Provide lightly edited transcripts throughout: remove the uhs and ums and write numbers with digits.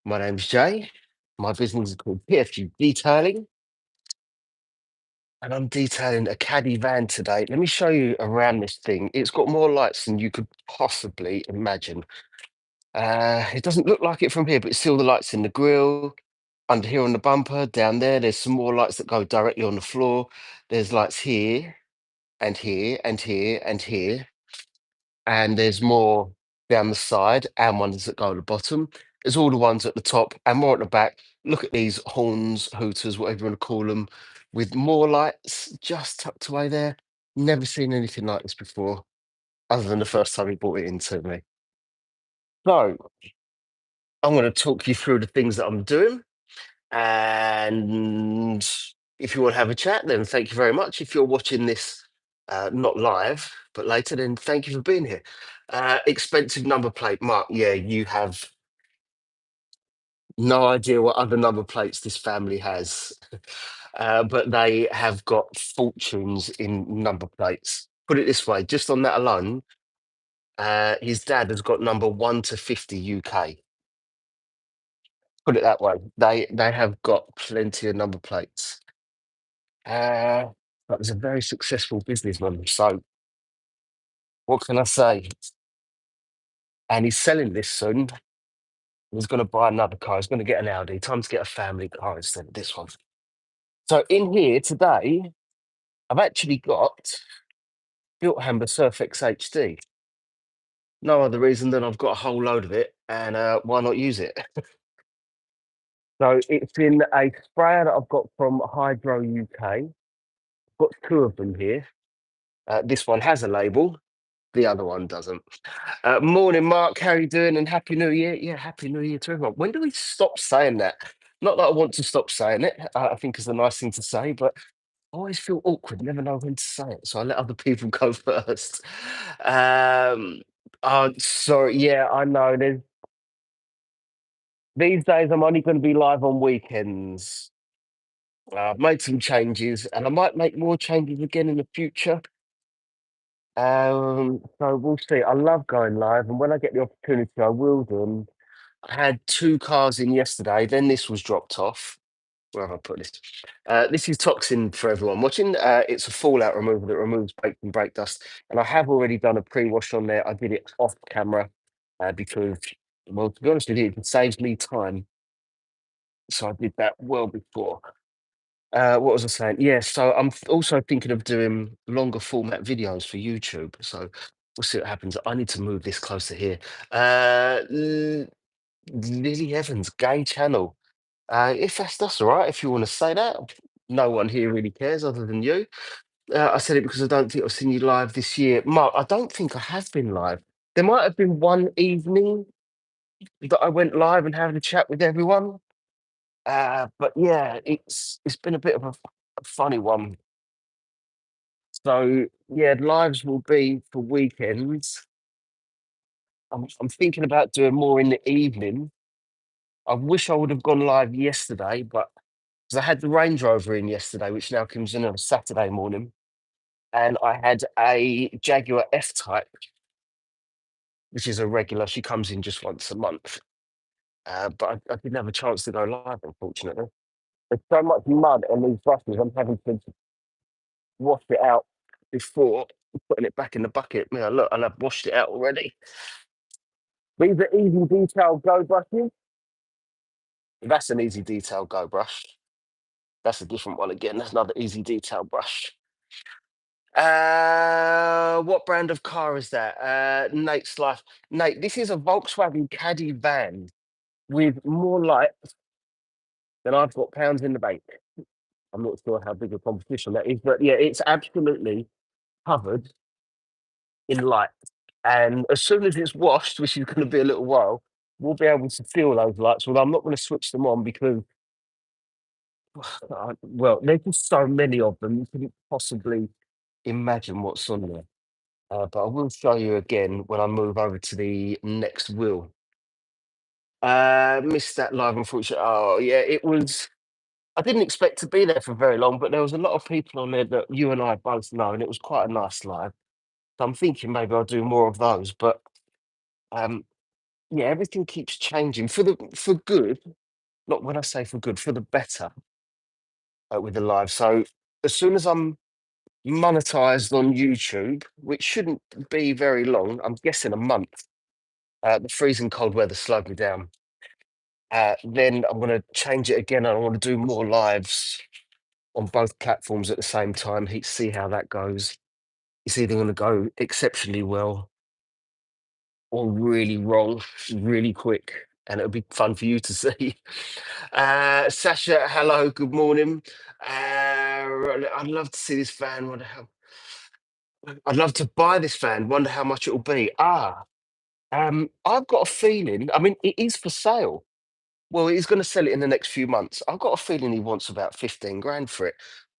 My name's Jay. My business is called PFG Detailing, and I'm detailing a Caddy van today. Let me show you around this thing. It's got more lights than you could possibly imagine. It doesn't look like it from here, but it's still the lights in the grill, under here on the bumper, down there. There's some more lights that go directly on the floor. There's lights here and here and here and here. And there's more down the side and ones that go at the bottom. There's all the ones at the top and more at the back. Look at these horns, hooters, whatever you want to call them, with more lights just tucked away there. Never seen anything like this before, other than the first time he brought it into me. So I'm going to talk you through the things that I'm doing. And if you want to have a chat, then thank you very much. If you're watching this not live, but later, then thank you for being here. Expensive number plate, Mark. Yeah, you have no idea what other number plates this family has, but they have got fortunes in number plates. Put it this way, just on that alone, his dad has got number 1 to 50 UK. Put it that way. They have got plenty of number plates. That was a very successful businessman. So what can I say? And he's selling this soon. He's going to buy another car. He's going to get an Audi. Time to get a family car instead of this one. So in here today, I've actually got built Hamber Surf X HD. No other reason than I've got a whole load of it, and why not use it? So it's in a sprayer that I've got from Hydro UK. Got two of them here. This one has a label. The other one doesn't. Morning, Mark. How you doing? And Happy New Year. Yeah, Happy New Year to everyone. When do we stop saying that? Not that I want to stop saying it. I think it's a nice thing to say, but I always feel awkward. Never know when to say it, so I let other people go first. Oh, sorry. Yeah, I know. These days, I'm only going to be live on weekends. I've made some changes, and I might make more changes again in the future. So we'll see. I love going live, and when I get the opportunity, I will do 'em. I had two cars in yesterday. Then this was dropped off. Where have I put this? This is toxin for everyone watching. It's a fallout remover that removes brake and brake dust. And I have already done a pre-wash on there. I did it off camera because, well, to be honest with you, it saves me time. So I did that well before. What was I saying? Yeah, so also thinking of doing longer format videos for YouTube. So we'll see what happens. I need to move this closer here. Lily Evans, gay channel. If that's all right, if you want to say that, no one here really cares other than you. I said it because I don't think I've seen you live this year. Mark, I don't think I have been live. There might have been one evening that I went live and had a chat with everyone. But yeah, it's been a bit of a funny one. So yeah, lives will be for weekends. I'm thinking about doing more in the evening. I wish I would have gone live yesterday, but because I had the Range Rover in yesterday, which now comes in on a Saturday morning, and I had a Jaguar F Type, which is a regular. She comes in just once a month, but I didn't have a chance to go live, unfortunately. There's so much mud on these brushes. I'm having to wash it out before putting it back in the bucket. Yeah, look, and I've washed it out already. These are Easy Detail Go brushes. That's an Easy Detail Go brush. That's a different one again. That's another Easy Detail brush. What brand of car is that? Nate's Life. Nate, this is a Volkswagen Caddy van with more light than I've got pounds in the bank. I'm not sure how big a competition that is, but yeah, it's absolutely covered in light. And as soon as it's washed, which is going to be a little while, we'll be able to feel those lights. Well, I'm not going to switch them on because, well, there's just so many of them. You couldn't possibly imagine what's on there. But I will show you again when I move over to the next wheel. Missed that live, unfortunately. Oh, yeah, it was. I didn't expect to be there for very long, but there was a lot of people on there that you and I both know, and it was quite a nice live. So I'm thinking maybe I'll do more of those. But um, yeah, everything keeps changing for good. Not when I say for good, for the better with the live. So as soon as I'm monetized on YouTube, which shouldn't be very long, I'm guessing a month. The freezing cold weather slowed me down. Then I'm going to change it again, and I want to do more lives on both platforms at the same time. See how that goes. It's either going to go exceptionally well or really wrong, really quick, and it'll be fun for you to see. Sasha, hello, good morning. I'd love to see this van. Wonder how. I'd love to buy this van. Wonder how much it'll be. I've got a feeling. I mean, it is for sale. Well, he's going to sell it in the next few months. I've got a feeling he wants about 15 grand for it.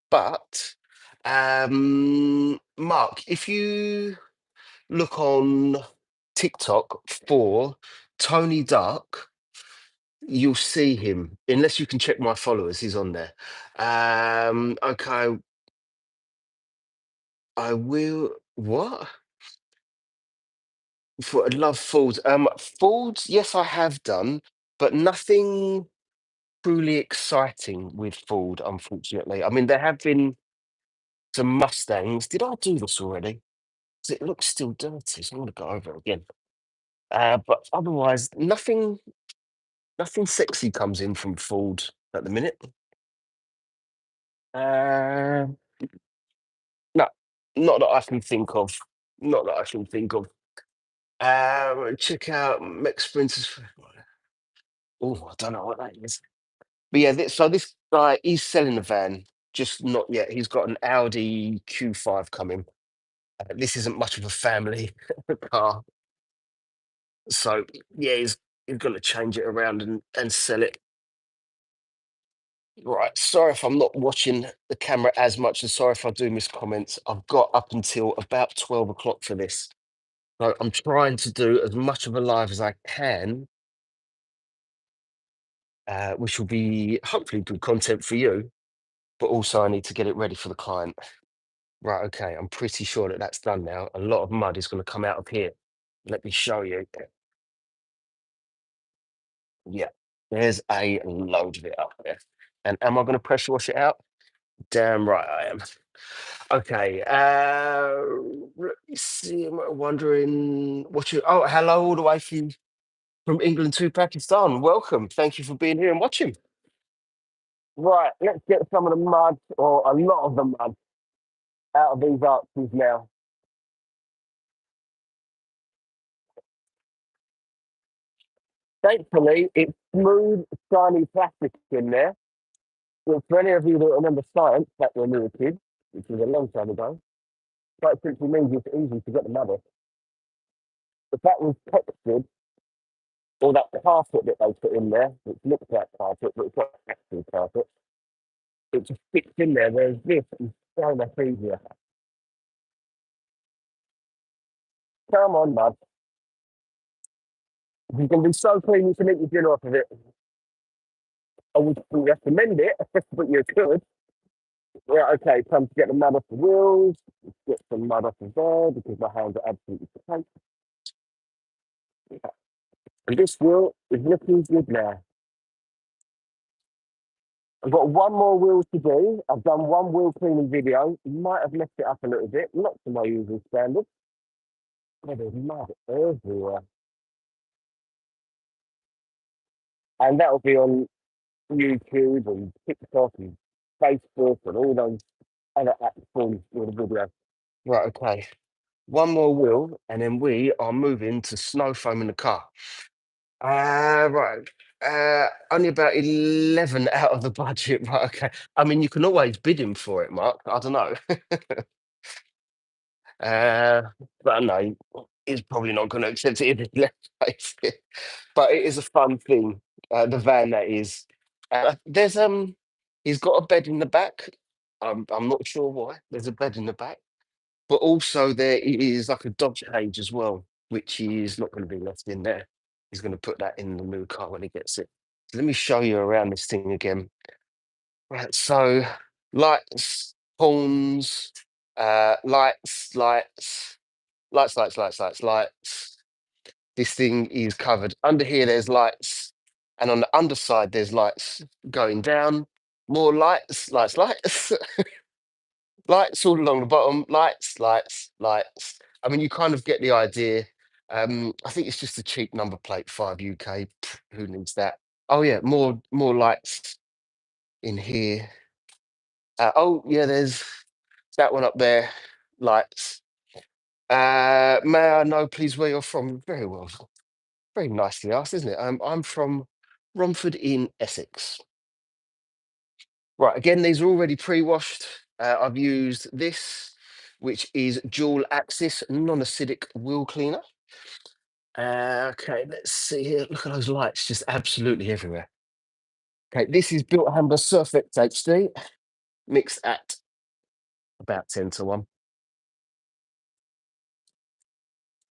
But Mark, if you look on TikTok for Tony Dark, you'll see him. Unless you can check my followers, he's on there. Okay, I will. What? For I love Fords. Fords, yes, I have done, but nothing truly exciting with Ford, unfortunately. I mean, there have been some Mustangs. Did I do this already? 'Cause it looks still dirty, so I'm gonna go over it again. But otherwise, nothing sexy comes in from Ford at the minute. Uh, no, not that I can think of. Not that I can think of. Check out Mech Sprinters. Oh, I don't know what that is. But yeah, so this guy, he's selling a van, just not yet. He's got an Audi Q5 coming. This isn't much of a family car, so yeah, he's going to change it around and sell it. Right. Sorry if I'm not watching the camera as much, and sorry if I do miss comments. I've got up until about 12 o'clock for this. So I'm trying to do as much of a live as I can, which will be hopefully good content for you, but also I need to get it ready for the client. Right. Okay. I'm pretty sure that that's done now. A lot of mud is going to come out of here. Let me show you. Yeah. There's a load of it up there. And am I going to pressure wash it out? Damn right I am. Okay. Let me see. I'm wondering what you. Oh, hello, all the way from England to Pakistan. Welcome. Thank you for being here and watching. Right. Let's get some of the mud, or a lot of the mud, out of these arches now. Thankfully, it's smooth, shiny plastic in there. Well, for any of you that remember science back when we were kids, which was a long time ago, quite simply means it's easy to get the mud off. If that was textured, or that carpet that they put in there, which looks like carpet, but it's not actual carpet, it just fits in there, whereas this is so much easier. Come on, mud. You can be so clean you can eat your dinner off of it. I would recommend it, but you could. Yeah, okay, time to get the mud off the wheels. Let's get some mud off of there because my hands are absolutely tight. And this wheel is looking good now. I've got one more wheel to do. I've done one wheel cleaning video. Might have messed it up a little bit, not to my usual standard. Oh, there's mud everywhere. And that'll be on YouTube and TikTok and Facebook and all those other platforms with the video. Right, okay. One more wheel, and then we are moving to snow foam in the car. Right. Only about 11 out of the budget. Right, okay. I mean, you can always bid him for it, Mark. I don't know. Uh, but no, he's probably not going to accept it if he left face it. But it is a fun thing. The van that is. There's he's got a bed in the back. I'm not sure why. There's a bed in the back, but also there is like a dog cage as well, which is not going to be left in there. He's going to put that in the new car when he gets it. So let me show you around this thing again. Right, so lights, horns, lights, lights, lights, lights, lights, lights, lights. This thing is covered. Under here, there's lights, and on the underside, there's lights going down. More lights, lights, lights, lights all along the bottom. Lights, lights, lights. I mean, you kind of get the idea. I think it's just a cheap number plate, 5 UK. Who needs that? Oh yeah, more lights in here. Oh yeah, there's that one up there. Lights. May I know, please, where you're from? Very well. Very nicely asked, isn't it? I'm from Romford in Essex. Right, again, these are already pre-washed. I've used this, which is dual axis non-acidic wheel cleaner. Okay, let's see here. Look at those lights, just absolutely everywhere. Okay, this is Built Hamber Surfect HD, mixed at about 10 to 1.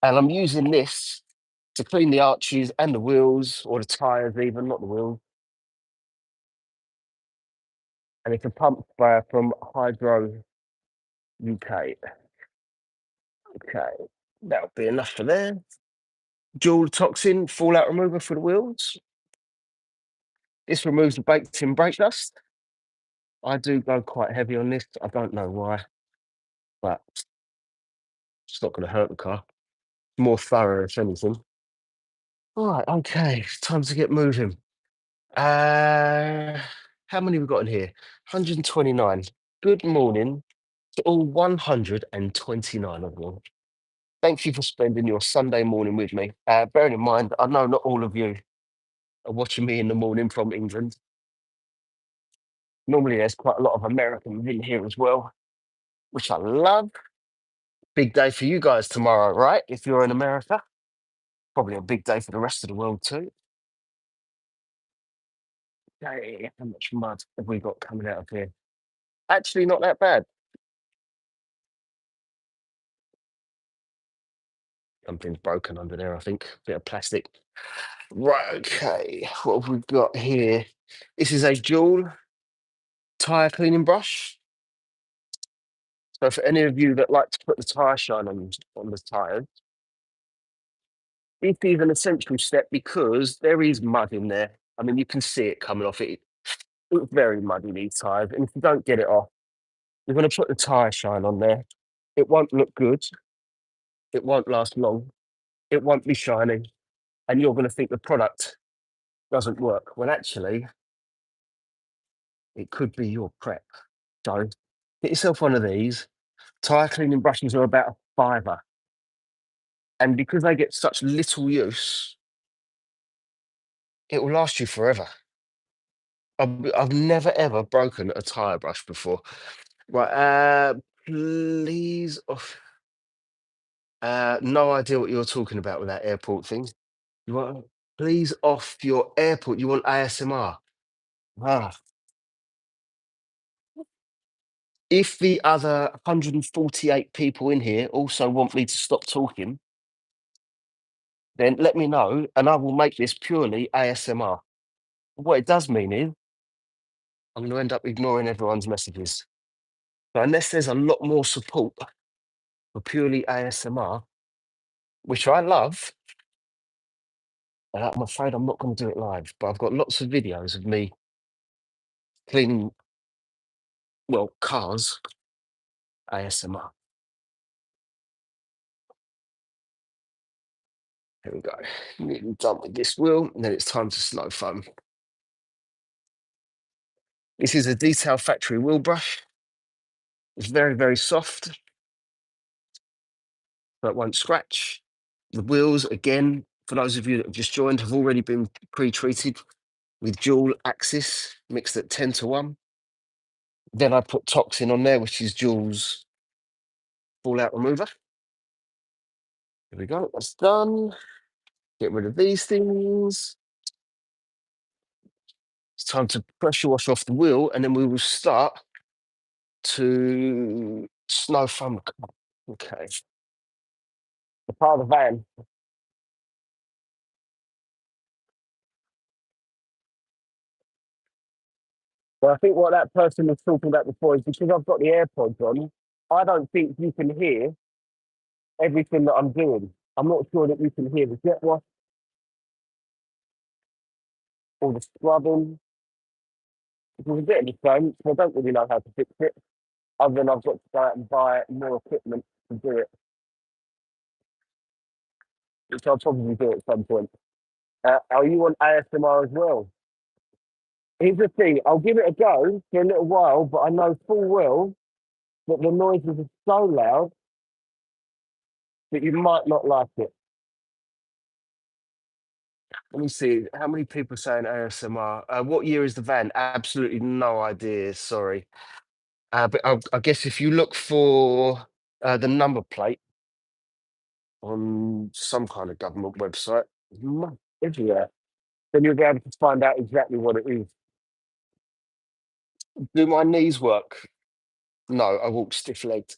And I'm using this to clean the arches and the wheels, or the tyres even, not the wheels. And it's a pump sprayer from Hydro UK. Okay, that'll be enough for there. Dual toxin fallout remover for the wheels. This removes the baked-in brake dust. I do go quite heavy on this. I don't know why, but it's not going to hurt the car. More thorough, if anything. All right, okay, time to get moving. How many we got in here? 129. Good morning to all 129 of you. Thank you for spending your Sunday morning with me. Bearing in mind, I know not all of you are watching me in the morning from England. Normally, there's quite a lot of Americans in here as well, which I love. Big day for you guys tomorrow, right? If you're in America, probably a big day for the rest of the world too. Hey, how much mud have we got coming out of here? Actually, not that bad. Something's broken under there, I think. Bit of plastic. Right, okay. What have we got here? This is a dual tyre cleaning brush. So for any of you that like to put the tyre shine on the tyres, it is an essential step because there is mud in there. I mean, you can see it coming off it. It's very muddy, these tyres. And if you don't get it off, you're going to put the tyre shine on there. It won't look good. It won't last long. It won't be shiny. And you're going to think the product doesn't work. When actually, it could be your prep. So get yourself one of these. Tyre cleaning brushes are about a fiver. And because they get such little use, it will last you forever. I've never ever broken a tyre brush before. Right, please. No idea what you're talking about with that airport thing. You want please off your airport. You want ASMR. Ah, if the other 148 people in here also want me to stop talking, then let me know and I will make this purely ASMR. What it does mean is I'm going to end up ignoring everyone's messages. So unless there's a lot more support for purely ASMR, which I love, I'm afraid I'm not going to do it live. But I've got lots of videos of me cleaning, well, cars ASMR. Here we go. Nearly done with this wheel, and then it's time to snow foam. This is a Detail Factory wheel brush. It's very, very soft, so it won't scratch. The wheels, again, for those of you that have just joined, have already been pre-treated with dual axis mixed at 10 to 1. Then I put toxin on there, which is Jules fallout remover. Here we go, that's done. Get rid of these things. It's time to pressure wash off the wheel, and then we will start to snow foam the car. Okay. The part of the van. Well, I think what that person was talking about before is because I've got the AirPods on, I don't think you can hear everything that I'm doing. I'm not sure that you can hear the jet wash or the scrubbing. It was a bit of a shame, so I don't really know how to fix it, other than I've got to go out and buy more equipment to do it, which I'll probably do at some point. Are you on ASMR as well? Here's the thing, I'll give it a go for a little while, but I know full well that the noises are so loud that you might not like it. Let me see. How many people are saying ASMR? What year is the van? Absolutely no idea. Sorry. But I guess if you look for the number plate on some kind of government website, everywhere, then you'll be able to find out exactly what it is. Do my knees work? No, I walk stiff-legged.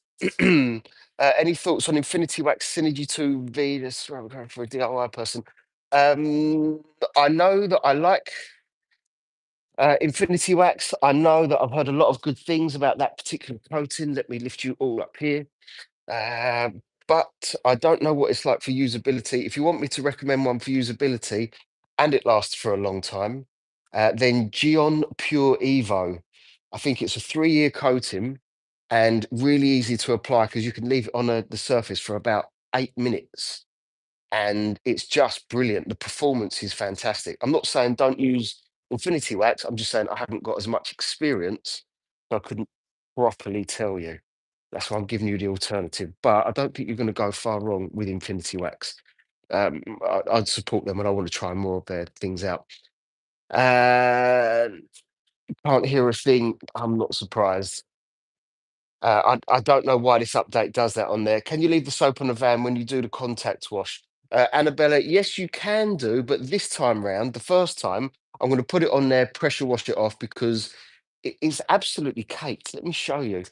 Any thoughts on Infinity Wax Synergy 2V? This I'm going for a DIY person. I know that I like Infinity Wax. I know that I've heard a lot of good things about that particular coating. Let me lift you all up here. But I don't know what it's like for usability. If you want me to recommend one for usability and it lasts for a long time, then Geon Pure Evo. I think it's a 3-year coating and really easy to apply because you can leave it on the surface for about 8 minutes and it's just brilliant. The performance is fantastic. I'm not saying don't use Infinity Wax. I'm just saying I haven't got as much experience, so I couldn't properly tell you. That's why I'm giving you the alternative. But I don't think you're going to go far wrong with Infinity Wax. I'd support them, and I want to try more of their things out. Uh, can't hear a thing. I'm not surprised. I don't know why this update does that on there. Can you leave the soap on the van when you do the contact wash? Annabella, yes, you can do, but this time round, the first time, I'm going to put it on there, pressure wash it off because it is absolutely caked. Let me show you.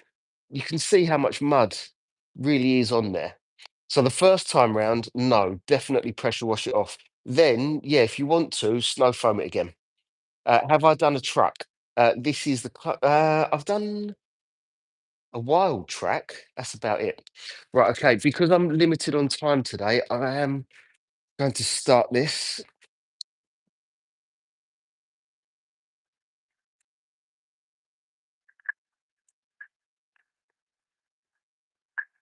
You can see how much mud really is on there. So the first time round, no, definitely pressure wash it off. Then, yeah, if you want to, snow foam it again. Have I done a truck? This is I've done a wild track. That's about it. Right, okay. Because I'm limited on time today, I am going to start this.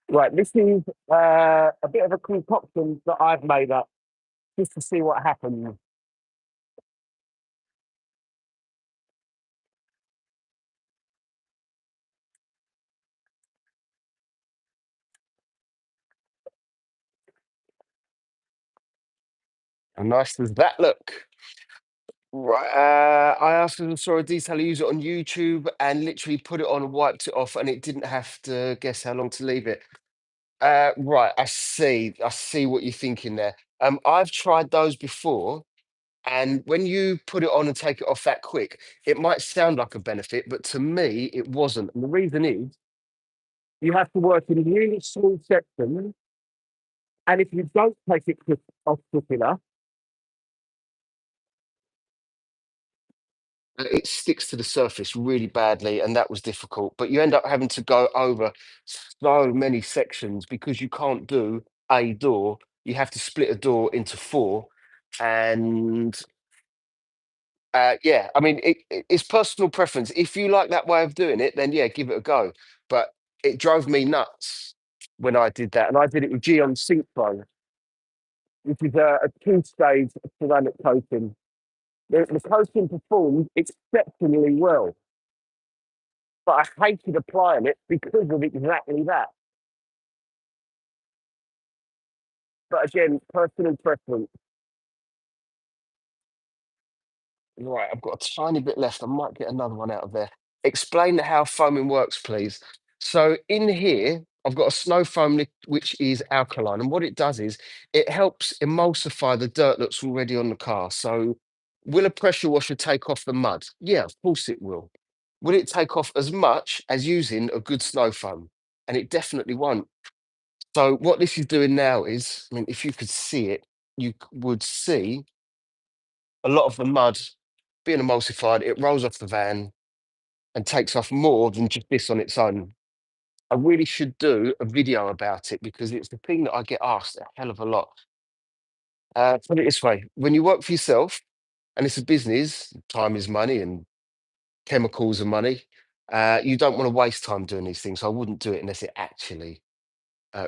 Right, this is a bit of a concoction that I've made up just to see what happens. How nice does that look? Right, I asked them saw a detail use it on YouTube and literally put it on and wiped it off, and it didn't have to guess how long to leave it. Right, I see. I see what you're thinking there. I've tried those before, and when you put it on and take it off that quick, it might sound like a benefit, but to me, it wasn't. And the reason is you have to work in really small sections, and if you don't take it off quick enough, it sticks to the surface really badly, and that was difficult. But you end up having to go over so many sections because you can't do a door. You have to split a door into four, and yeah, I mean, it's personal preference. If you like that way of doing it, then yeah, give it a go. But it drove me nuts when I did that, and I did it with Geon Synchro, which is a two-stage ceramic coating. The coating performed exceptionally well, but I hated applying it because of exactly that. But again, personal preference. Right, I've got a tiny bit left. I might get another one out of there. Explain how foaming works, please. So in here, I've got a snow foam which is alkaline, and what it does is it helps emulsify the dirt that's already on the car. So will a pressure washer take off the mud? Yeah, of course it will. Will it take off as much as using a good snow foam? And it definitely won't. So what this is doing now is, I mean, if you could see it, you would see a lot of the mud being emulsified. It rolls off the van and takes off more than just this on its own. I really should do a video about it because it's the thing that I get asked a hell of a lot. Put it this way: when you work for yourself and it's a business, time is money and chemicals are money. You don't want to waste time doing these things. So I wouldn't do it unless it actually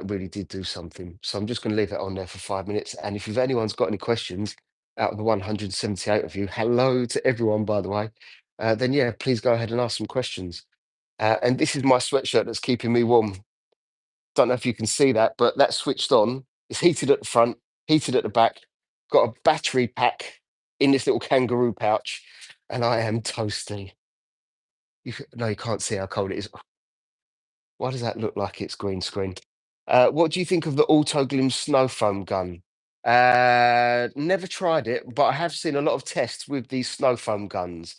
really did do something. So I'm just going to leave it on there for 5 minutes. And if you've anyone's got any questions out of the 178 of you, hello to everyone, by the way. Then yeah, please go ahead and ask some questions. And this is my sweatshirt that's keeping me warm. Don't know if you can see that, but that's switched on. It's heated at the front, heated at the back. Got a battery pack in this little kangaroo pouch, and I am toasty. No, you can't see how cold it is. Why does that look like it's green screen? What do you think of the Auto Glim snow foam gun? Never tried it, but I have seen a lot of tests with these snow foam guns.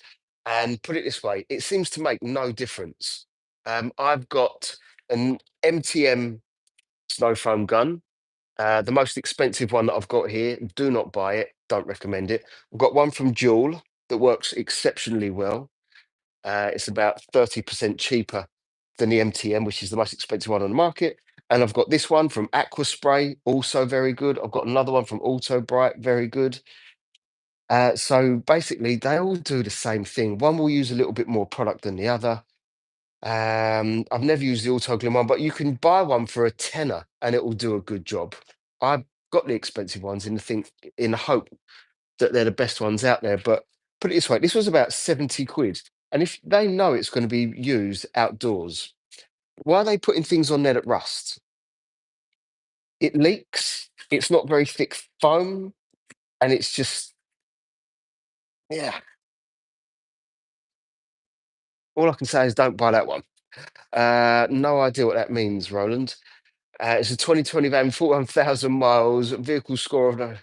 And put it this way, it seems to make no difference. I've got an MTM snow foam gun, the most expensive one that I've got here. Do not buy it. Don't recommend it. I've got one from Jewel that works exceptionally well. It's about 30% cheaper than the MTM, which is the most expensive one on the market. And I've got this one from Aqua Spray, also very good. I've got another one from Auto Bright, very good. So basically, they all do the same thing. One will use a little bit more product than the other. I've never used the Auto Glym one, but you can buy one for a tenner and it will do a good job. I've got the expensive ones in the hope that they're the best ones out there. But put it this way, this was about 70 quid. And if they know it's going to be used outdoors, why are they putting things on there that rust? It leaks, it's not very thick foam, and it's just, yeah. All I can say is don't buy that one. No idea what that means, Roland. It's a 2020 van, 41,000 miles, vehicle score of no.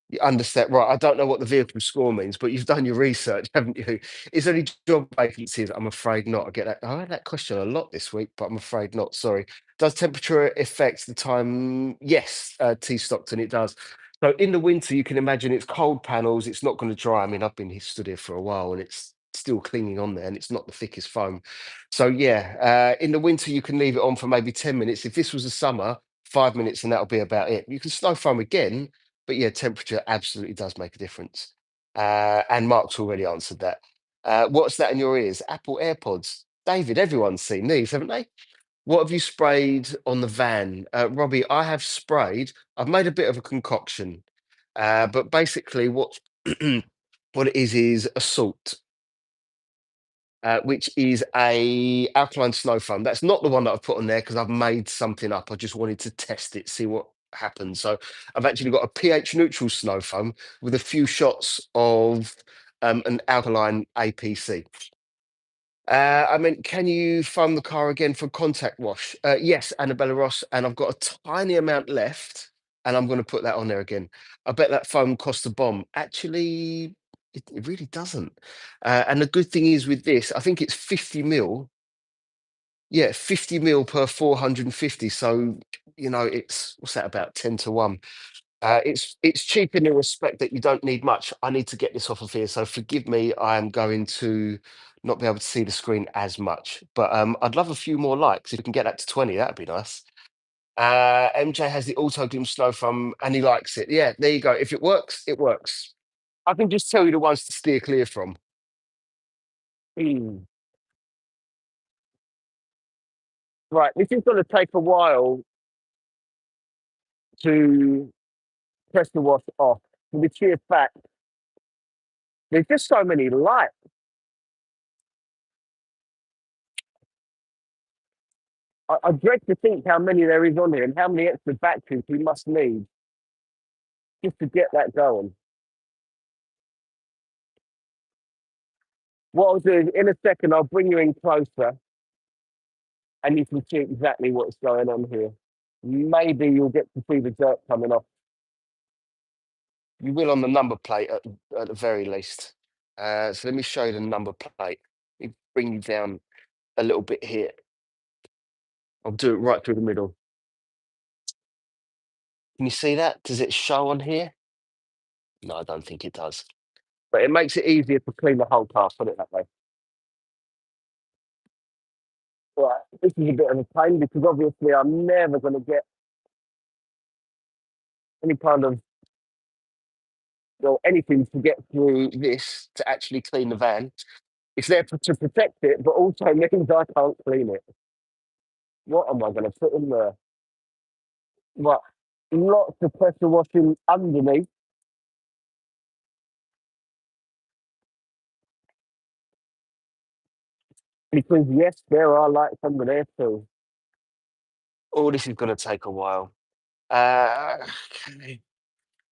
You understand, right? I don't know what the vehicle score means, but you've done your research, haven't you? Is there any job vacancies? I'm afraid not. I get that. I had that question a lot this week, but I'm afraid not. Sorry. Does temperature affect the time? Yes, T Stockton, it does. So in the winter, you can imagine it's cold panels. It's not going to dry. I mean, I've been stood here for a while, and it's still clinging on there, and it's not the thickest foam. So yeah, in the winter, you can leave it on for maybe 10 minutes. If this was a summer, 5 minutes, and that'll be about it. You can snow foam again, but yeah, temperature absolutely does make a difference. And Mark's already answered that. What's that in your ears? Apple AirPods. David, everyone's seen these, haven't they? What have you sprayed on the van? Robbie, I have sprayed. I've made a bit of a concoction. But basically, what it is a salt, which is a alkaline snow foam. That's not the one that I've put on there because I've made something up. I just wanted to test it, see what happens. So I've actually got a pH neutral snow foam with a few shots of an alkaline APC. I mean, can you foam the car again for contact wash? Yes, Annabella Ross, and I've got a tiny amount left, and I'm going to put that on there again. I bet that foam costs a bomb. Actually, it really doesn't. And the good thing is with this, I think it's 50 mil. Yeah, 50 mil per 450. So, it's what's that about 10 to 1. It's cheap in the respect that you don't need much. I need to get this off of here, so forgive me. I am going to not be able to see the screen as much, but I'd love a few more likes. If we can get that to 20, that'd be nice. MJ has the auto gloom snow from, and he likes it. Yeah, there you go. If it works, it works. I can just tell you the ones to steer clear from. Mm. Right, this is going to take a while to press the wash off. For the sheer fact, there's just so many lights. I dread to think how many there is on here and how many extra batteries we must need just to get that going. What I'll do is in a second, I'll bring you in closer and you can see exactly what's going on here. Maybe you'll get to see the dirt coming off. You will on the number plate at the very least. So let me show you the number plate. Let me bring you down a little bit here. I'll do it right through the middle. Can you see that? Does it show on here? No, I don't think it does. But it makes it easier to clean the whole car, put it that way. Right, this is a bit of a pain because obviously I'm never going to get any kind of, well, anything to get through this to actually clean the van. It's there to protect it, but also means I can't clean it. What am I going to put in there? Right, lots of pressure washing underneath because yes, there are lights under there too. Oh, this is going to take a while. Okay.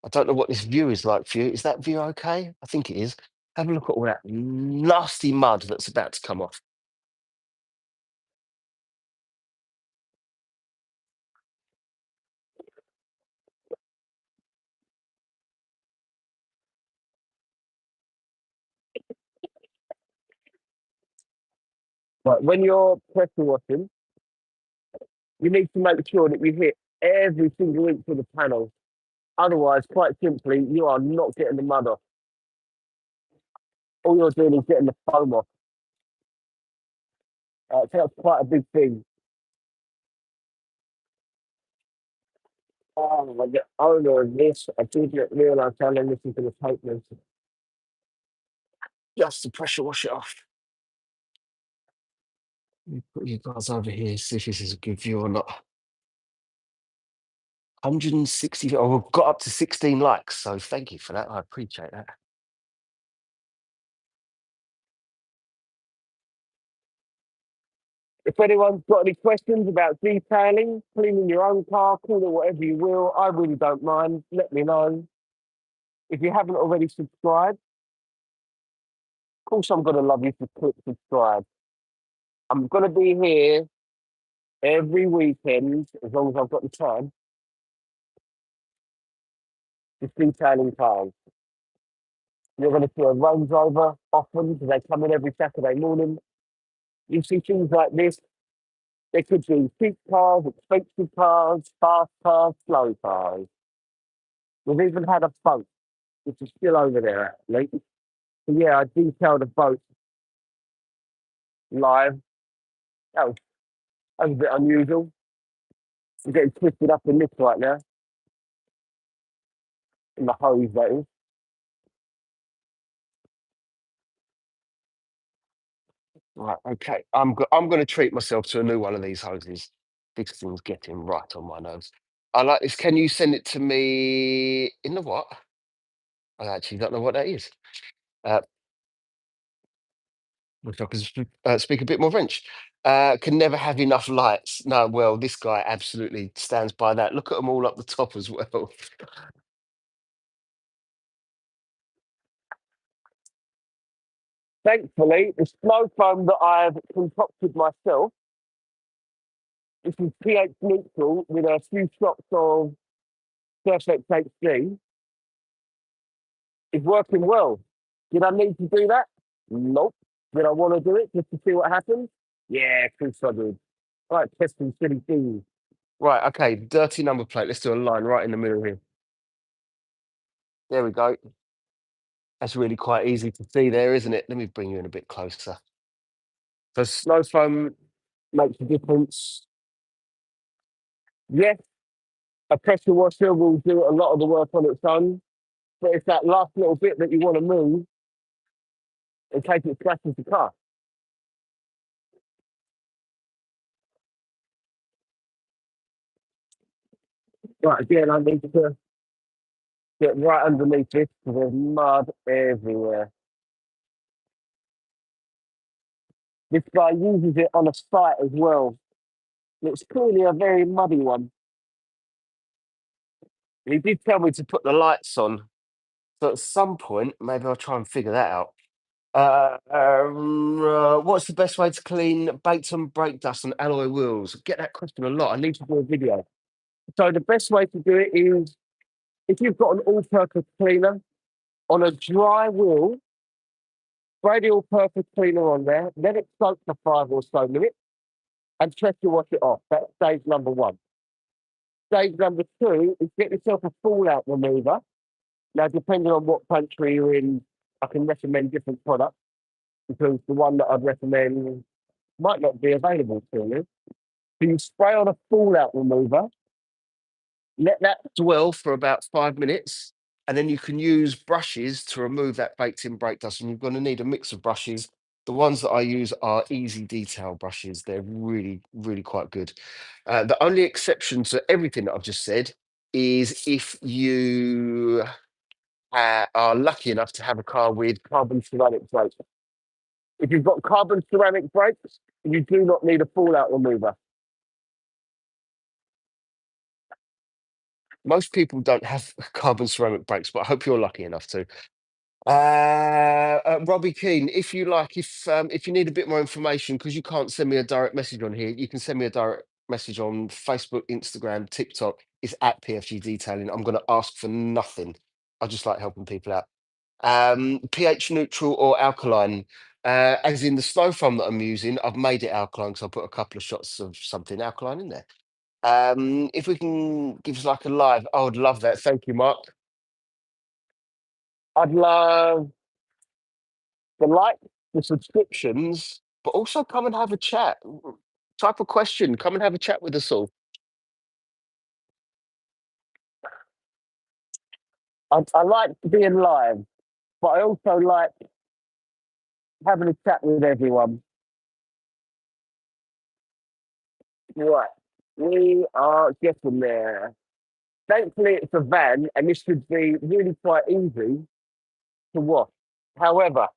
I don't know what this view is like for you. Is that view okay? I think it is. Have a look at all that nasty mud that's about to come off. But when you're pressure washing, you need to make sure that you hit every single inch of the panel. Otherwise, quite simply, you are not getting the mud off. All you're doing is getting the foam off. So that's quite a big thing. Oh, the owner of this, I didn't realise how long this is going to take me. Just to pressure wash it off. Let me put you guys over here, see if this is a good view or not. 160. Oh, we've got up to 16 likes, so thank you for that. I appreciate that. If anyone's got any questions about detailing, cleaning your own car, call it whatever you will, I really don't mind. Let me know. If you haven't already subscribed, of course I'm going to love you to click subscribe. I'm going to be here every weekend, as long as I've got the time, just detailing cars. You're going to see a Range Rover often because they come in every Saturday morning. You see things like this. There could be cheap cars, expensive cars, fast cars, slow cars. We've even had a boat, which is still over there actually. So yeah, I detailed a boat live. That was a bit unusual. I'm getting twisted up in this right now, in the hose that is. Right, okay. I'm going to treat myself to a new one of these hoses. This thing's getting right on my nose. I like this. Can you send it to me in the what? I actually don't know what that is. Uh, Wish I could speak a bit more French. Can never have enough lights. No, well, this guy absolutely stands by that. Look at them all up the top as well. Thankfully, the snow foam that I've concocted myself, this is pH neutral with a few shots of Surfex HD, is working well. Did I need to do that? Nope. Did I want to do it just to see what happens? Yeah, of course I did. I like testing silly things. Right, okay, dirty number plate. Let's do a line right in the middle here. There we go. That's really quite easy to see there, isn't it? Let me bring you in a bit closer. So snow foam makes a difference. Yes, a pressure washer will do a lot of the work on its own, but it's that last little bit that you want to move in case it scratches the car. Right, again, I need to get right underneath this because there's mud everywhere. This guy uses it on a site as well. It's clearly a very muddy one. He did tell me to put the lights on. So at some point, maybe I'll try and figure that out. What's the best way to clean baked on brake dust on alloy wheels? Get that question a lot. I need to do a video. So the best way to do it is if you've got an all-purpose cleaner on a dry wheel, spray the all-purpose cleaner on there, let it soak for 5 or so minutes, and pressure wash it off. That's stage number one. Stage number two is get yourself a fallout remover. Now, depending on what country you're in, I can recommend different products because the one that I'd recommend might not be available to you. So you spray on a fallout remover, let that dwell for about 5 minutes, and then you can use brushes to remove that baked in brake dust. And you're going to need a mix of brushes. The ones that I use are easy detail brushes. They're really, really quite good. The only exception to everything that I've just said is if you are lucky enough to have a car with carbon ceramic brakes. If you've got carbon ceramic brakes, you do not need a fallout remover. Most people don't have carbon ceramic brakes, but I hope you're lucky enough to. Robbie Keane, if you like, if you need a bit more information, because you can't send me a direct message on here, you can send me a direct message on Facebook, Instagram, TikTok. It's at PFG Detailing. I'm going to ask for nothing. I just like helping people out. pH neutral or alkaline. As in the slow foam that I'm using, I've made it alkaline because I put a couple of shots of something alkaline in there. If we can give us like a live, I would love that. Thank you, Mark. I'd love the like, the subscriptions, but also come and have a chat. Type a question, come and have a chat with us all. I like being live, but I also like having a chat with everyone. Right, we are getting there. Thankfully, it's a van, and this should be really quite easy to wash. However,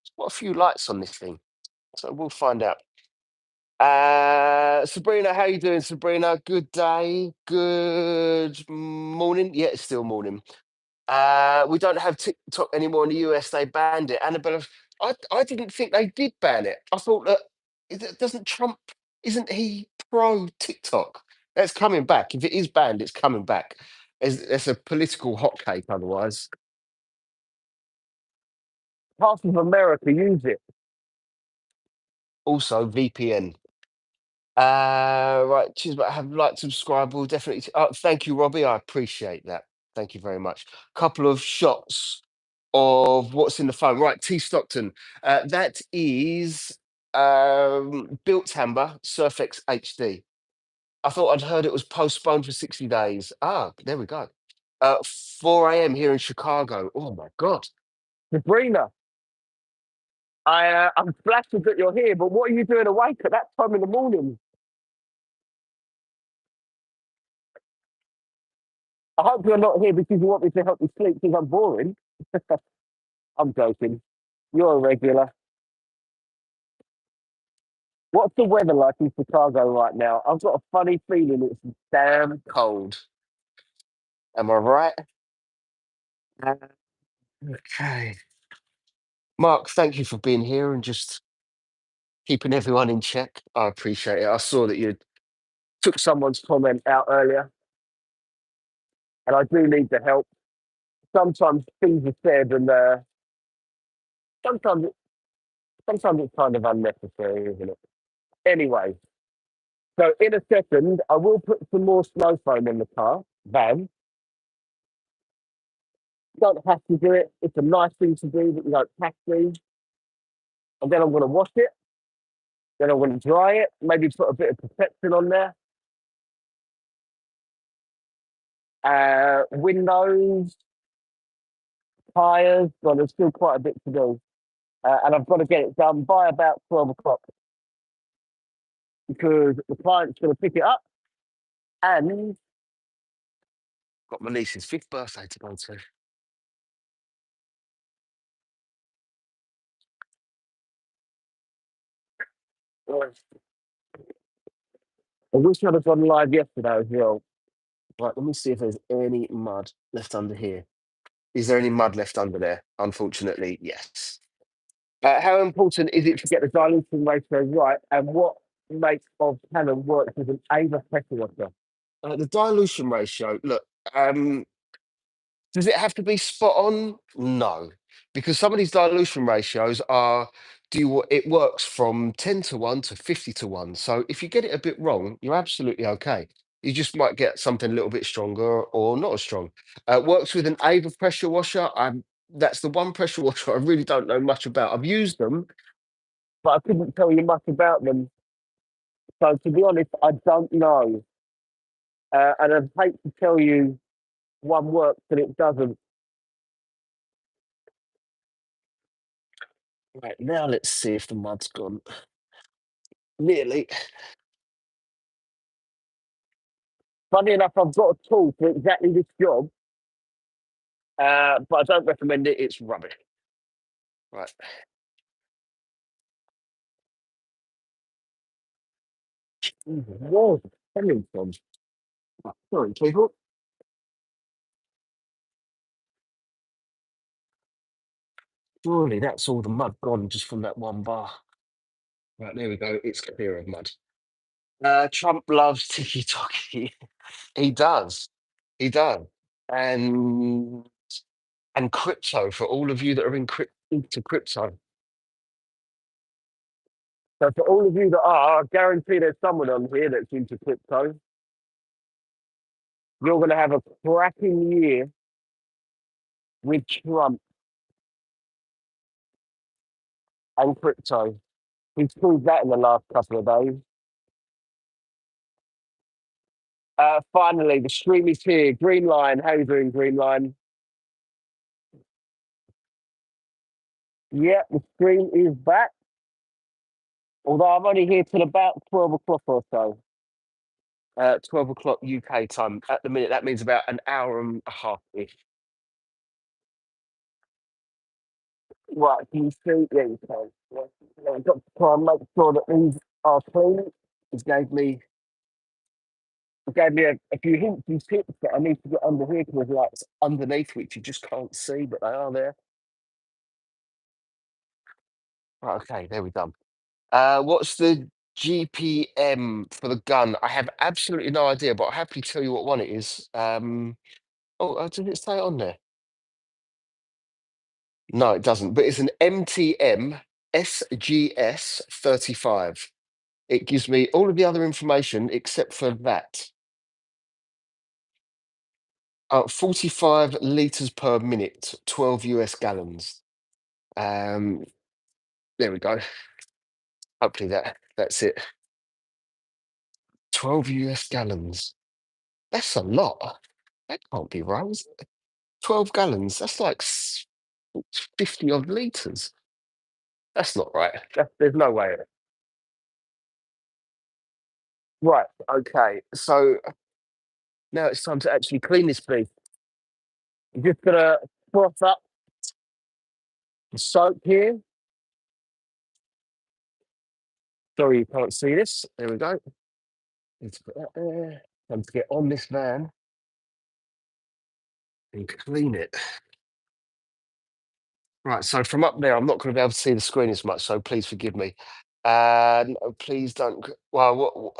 there's got a few lights on this thing, so we'll find out. Sabrina, how you doing, Sabrina? Good day, good morning. Yeah, it's still morning. We don't have TikTok anymore in the US. They banned it. Annabella, I didn't think they did ban it. I thought that doesn't Trump, isn't he pro TikTok? That's coming back. If it is banned, it's coming back. It's a political hotcake otherwise. Half of America use it. Also, VPN. Right, choose but have liked, subscribe. We'll definitely. Thank you, Robbie. I appreciate that. Thank you very much. Couple of shots of what's in the phone. Right, T Stockton. That is built Amber Surfx HD. I thought I'd heard it was postponed for 60 days. Ah, there we go. 4 a.m. here in Chicago. Oh my God. Sabrina, I'm flattered that you're here, but what are you doing awake at that time in the morning? I hope you're not here because you want me to help you sleep because I'm boring. I'm joking. You're a regular. What's the weather like in Chicago right now? I've got a funny feeling it's damn cold. Am I right? Uh, Okay. Mark, thank you for being here and just keeping everyone in check. I appreciate it. I saw that you took someone's comment out earlier, and I do need the help. Sometimes things are said, and sometimes, sometimes it's kind of unnecessary, isn't it? Anyway, so in a second, I will put some more snow foam in the car, van. You don't have to do it. It's a nice thing to do, but you don't have to. And then I'm going to wash it. Then I'm going to dry it. Maybe put a bit of protection on there. Windows, tires. Well, there's still quite a bit to do. And I've got to get it done by about 12 o'clock because the client's going to pick it up and got my niece's fifth birthday to go to. Right. I wish I'd have gone live yesterday as well. Right, let me see if there's any mud left under here. Is there any mud left under there? Unfortunately, yes. How important is it to get the dilution ratio right? And what make of cannon works with an Ava pressure washer? The dilution ratio, look, does it have to be spot on? No, because some of these dilution ratios are it works from 10 to 1 to 50 to 1. So if you get it a bit wrong, you're absolutely okay. You just might get something a little bit stronger or not as strong. Works with an Ava pressure washer. That's the one pressure washer I really don't know much about. I've used them, but I couldn't tell you much about them. So to be honest, I don't know. And I'd hate to tell you one works and it doesn't. Right, now let's see if the mud's gone. Nearly. Funny enough, I've got a tool for exactly this job, but I don't recommend it. It's rubbish. Right. Where's it coming from? Right, sorry, people. Surely that's all the mud gone just from that one bar. Right, there we go. It's clear of mud. Trump loves tiki toki. He does. He does. And crypto for all of you that are into crypto. So for all of you that are, I guarantee there's someone on here that's into crypto. You're going to have a cracking year with Trump and crypto. He's proved that in the last couple of days. Finally, the stream is here. Green line, how you doing, Green line? Yeah, the stream is back. Although I'm only here till about 12 o'clock or so. 12 o'clock UK time. At the minute, that means about an hour and a half ish. Right, can you see? Yeah, you can. Yeah. Yeah, I've got to try and make sure that these are clean. It gave me a few hints and tips that I need to get under here because there's lights underneath which you just can't see, but they are there. Right, okay, there we go. What's the GPM for the gun? I have absolutely no idea, but I'll happily tell you what one it is. Did it say it on there? No, it doesn't. But it's an MTM SGS 35. It gives me all of the other information except for that. 45 liters per minute, 12 US gallons. Um, there we go. Hopefully that's it. 12 US gallons. That's a lot. That can't be right. 12 gallons. That's like 50 odd liters. That's not right. There's no way. Right. Okay. So now it's time to actually clean this beef. I'm just gonna froth up the soap here. Sorry you can't see this. There we go. Need to put that there. Time to get on this van and clean it. Right, so from up there, I'm not going to be able to see the screen as much, so please forgive me. No, please don't. Well,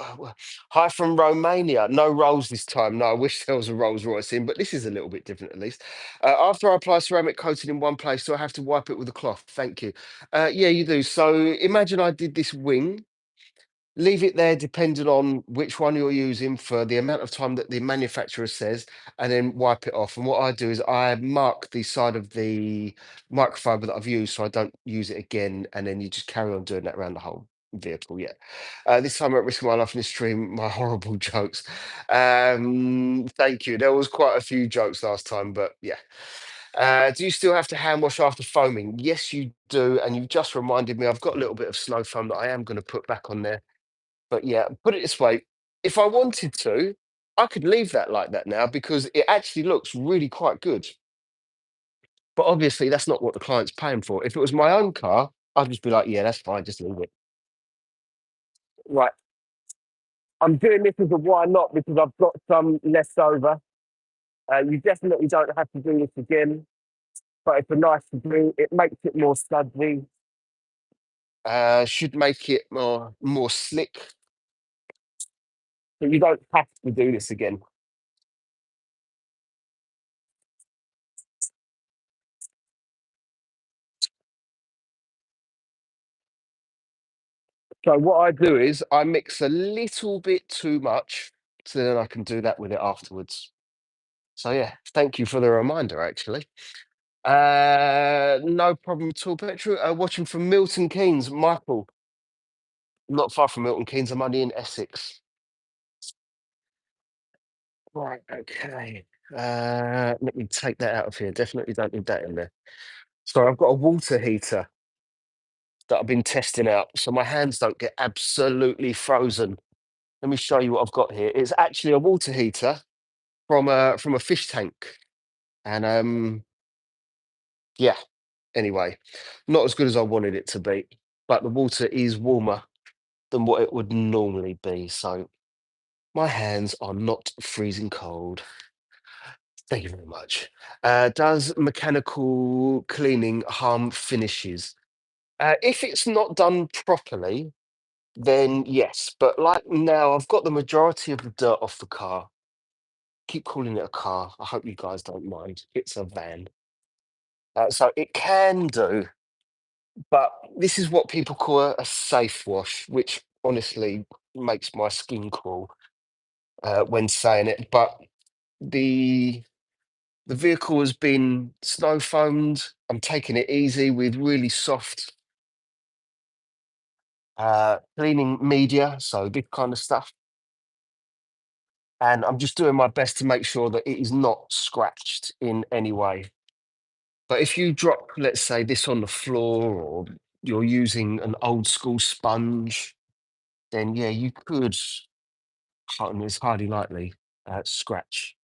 hi from Romania. No rolls this time. No, I wish there was a Rolls Royce in, but this is a little bit different at least. After I apply ceramic coating in one place, do I have to wipe it with a cloth? Thank you. Yeah, you do. So imagine I did this wing. Leave it there depending on which one you're using for the amount of time that the manufacturer says, and then wipe it off. And what I do is I mark the side of the microfiber that I've used so I don't use it again, and then you just carry on doing that around the whole vehicle. Yeah. This time I'm at risk of my life in this stream, my horrible jokes. Thank you. There was quite a few jokes last time, but yeah. Do you still have to hand wash after foaming? Yes, you do. And you've just reminded me, I've got a little bit of snow foam that I am going to put back on there, but yeah, put it this way, if I wanted to, I could leave that like that now because it actually looks really quite good. But obviously, that's not what the client's paying for. If it was my own car, I'd just be like, yeah, that's fine, just leave it. Right. I'm doing this as a why not because I've got some left over. You definitely don't have to do this again, but it's a nice to do. It makes it more studly. Should make it more slick, but you don't have to do this again. So what I do is I mix a little bit too much, so then I can do that with it afterwards. So yeah, thank you for the reminder, actually. No problem at all, Petra. Watching from Milton Keynes, Michael. Not far from Milton Keynes. I'm only in Essex. Right. Okay. Let me take that out of here. Definitely don't need that in there. So I've got a water heater that I've been testing out, so my hands don't get absolutely frozen. Let me show you what I've got here. It's actually a water heater from a fish tank, and yeah. Anyway, not as good as I wanted it to be, but the water is warmer than what it would normally be. So my hands are not freezing cold. Thank you very much. Does mechanical cleaning harm finishes? If it's not done properly, then yes. But like now, I've got the majority of the dirt off the car. Keep calling it a car. I hope you guys don't mind. It's a van. So it can do, but this is what people call a safe wash, which honestly makes my skin crawl when saying it. But the the vehicle has been snow foamed. I'm taking it easy with really soft cleaning media, so this kind of stuff. And I'm just doing my best to make sure that it is not scratched in any way. But if you drop, let's say, this on the floor, or you're using an old school sponge, then yeah, you could, and it's highly likely, scratch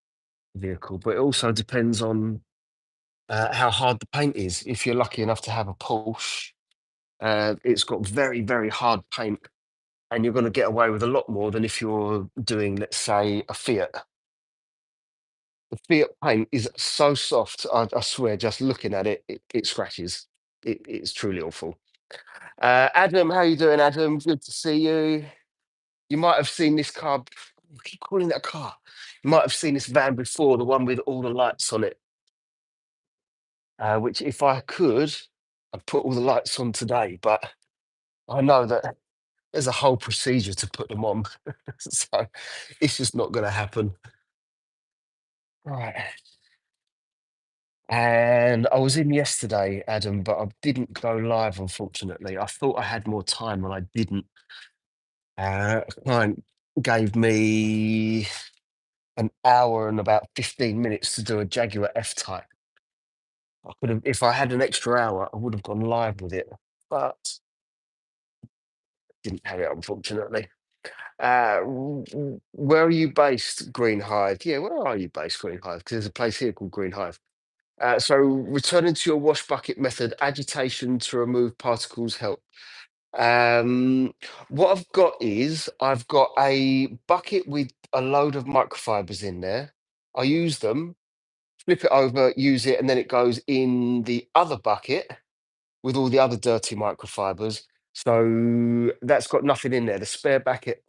the vehicle. But it also depends on how hard the paint is. If you're lucky enough to have a Porsche, it's got very, very hard paint, and you're going to get away with a lot more than if you're doing, let's say, a Fiat. The Fiat paint is so soft, I swear, just looking at it, it scratches. It's truly awful. Adam, how you doing, Adam? Good to see you. You might have seen this car. I keep calling that a car. You might have seen this van before, the one with all the lights on it. Which, if I could, I'd put all the lights on today. But I know that there's a whole procedure to put them on, so it's just not going to happen. Right. And I was in yesterday, Adam, but I didn't go live, unfortunately. I thought I had more time and I didn't. A client gave me an hour and about 15 minutes to do a Jaguar F-Type. I could have, if I had an extra hour, I would have gone live with it, but didn't have it, unfortunately. Where are you based, Green Hive? Yeah, where are you based, Green Hive? Because there's a place here called Green Hive. So returning to your wash bucket method, agitation to remove particles help. What I've got is I've got a bucket with a load of microfibers in there. I use them, flip it over, use it, and then it goes in the other bucket with all the other dirty microfibers. So that's got nothing in there. The spare bucket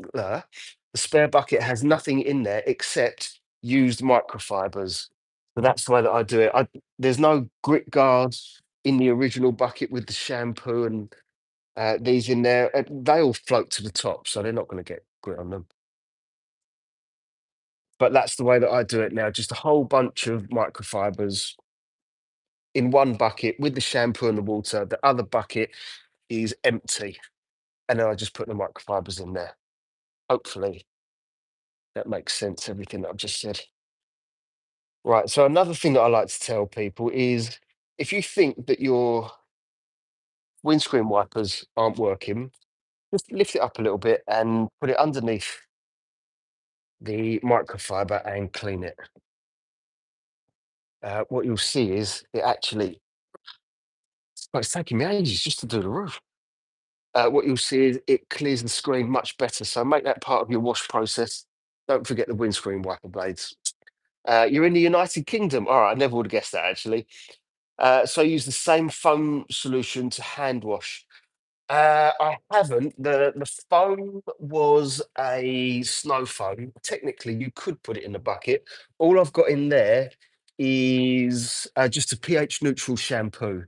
has nothing in there except used microfibers. So that's the way that I do it. There's no grit guards in the original bucket with the shampoo and these in there. They all float to the top, so they're not going to get grit on them. But that's the way that I do it now. Just a whole bunch of microfibers in one bucket with the shampoo and the water. The other bucket is empty, and then I just put the microfibers in there. Hopefully that makes sense, everything that I've just said. Right, so another thing that I like to tell people is if you think that your windscreen wipers aren't working, just lift it up a little bit and put it underneath the microfiber and clean it. What you'll see is it actually, well, it's taking me ages just to do the roof. What you'll see is it clears the screen much better. So make that part of your wash process. Don't forget the windscreen wiper blades. You're in the United Kingdom. All right, I never would have guessed that actually. So use the same foam solution to hand wash. I haven't. The foam was a snow foam. Technically, you could put it in the bucket. All I've got in there is just a pH neutral shampoo.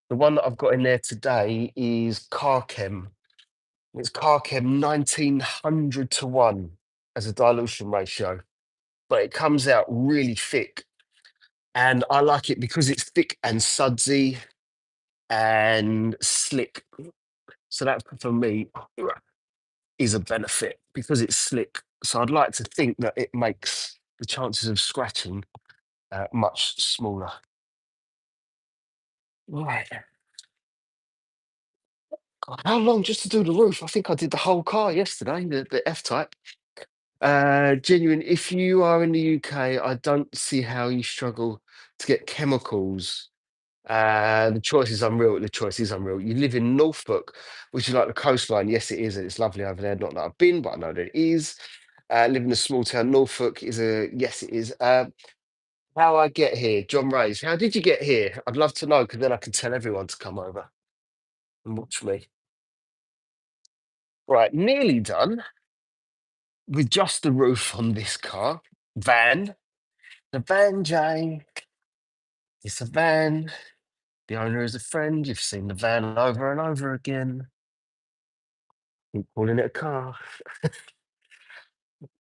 The one that I've got in there today is Carchem. It's Carchem 1900 to 1 as a dilution ratio, but it comes out really thick. And I like it because it's thick and sudsy and slick. So that for me is a benefit because it's slick. So I'd like to think that it makes the chances of scratching much smaller. Right. God, how long just to do the roof? I think I did the whole car yesterday, the F type. Genuine, if you are in the UK, I don't see how you struggle to get chemicals. The choice is unreal. The choice is unreal. You live in Norfolk, which is like the coastline. Yes, it is, and it's lovely over there. Not that I've been, but I know that it is. Live in a small town. Norfolk is a yes, it is. How I get here, John Rays. How did you get here? I'd love to know because then I can tell everyone to come over and watch me. Right, nearly done with just the roof on this car. Van. The van, Jay. It's a van. The owner is a friend. You've seen the van over and over again. Keep calling it a car.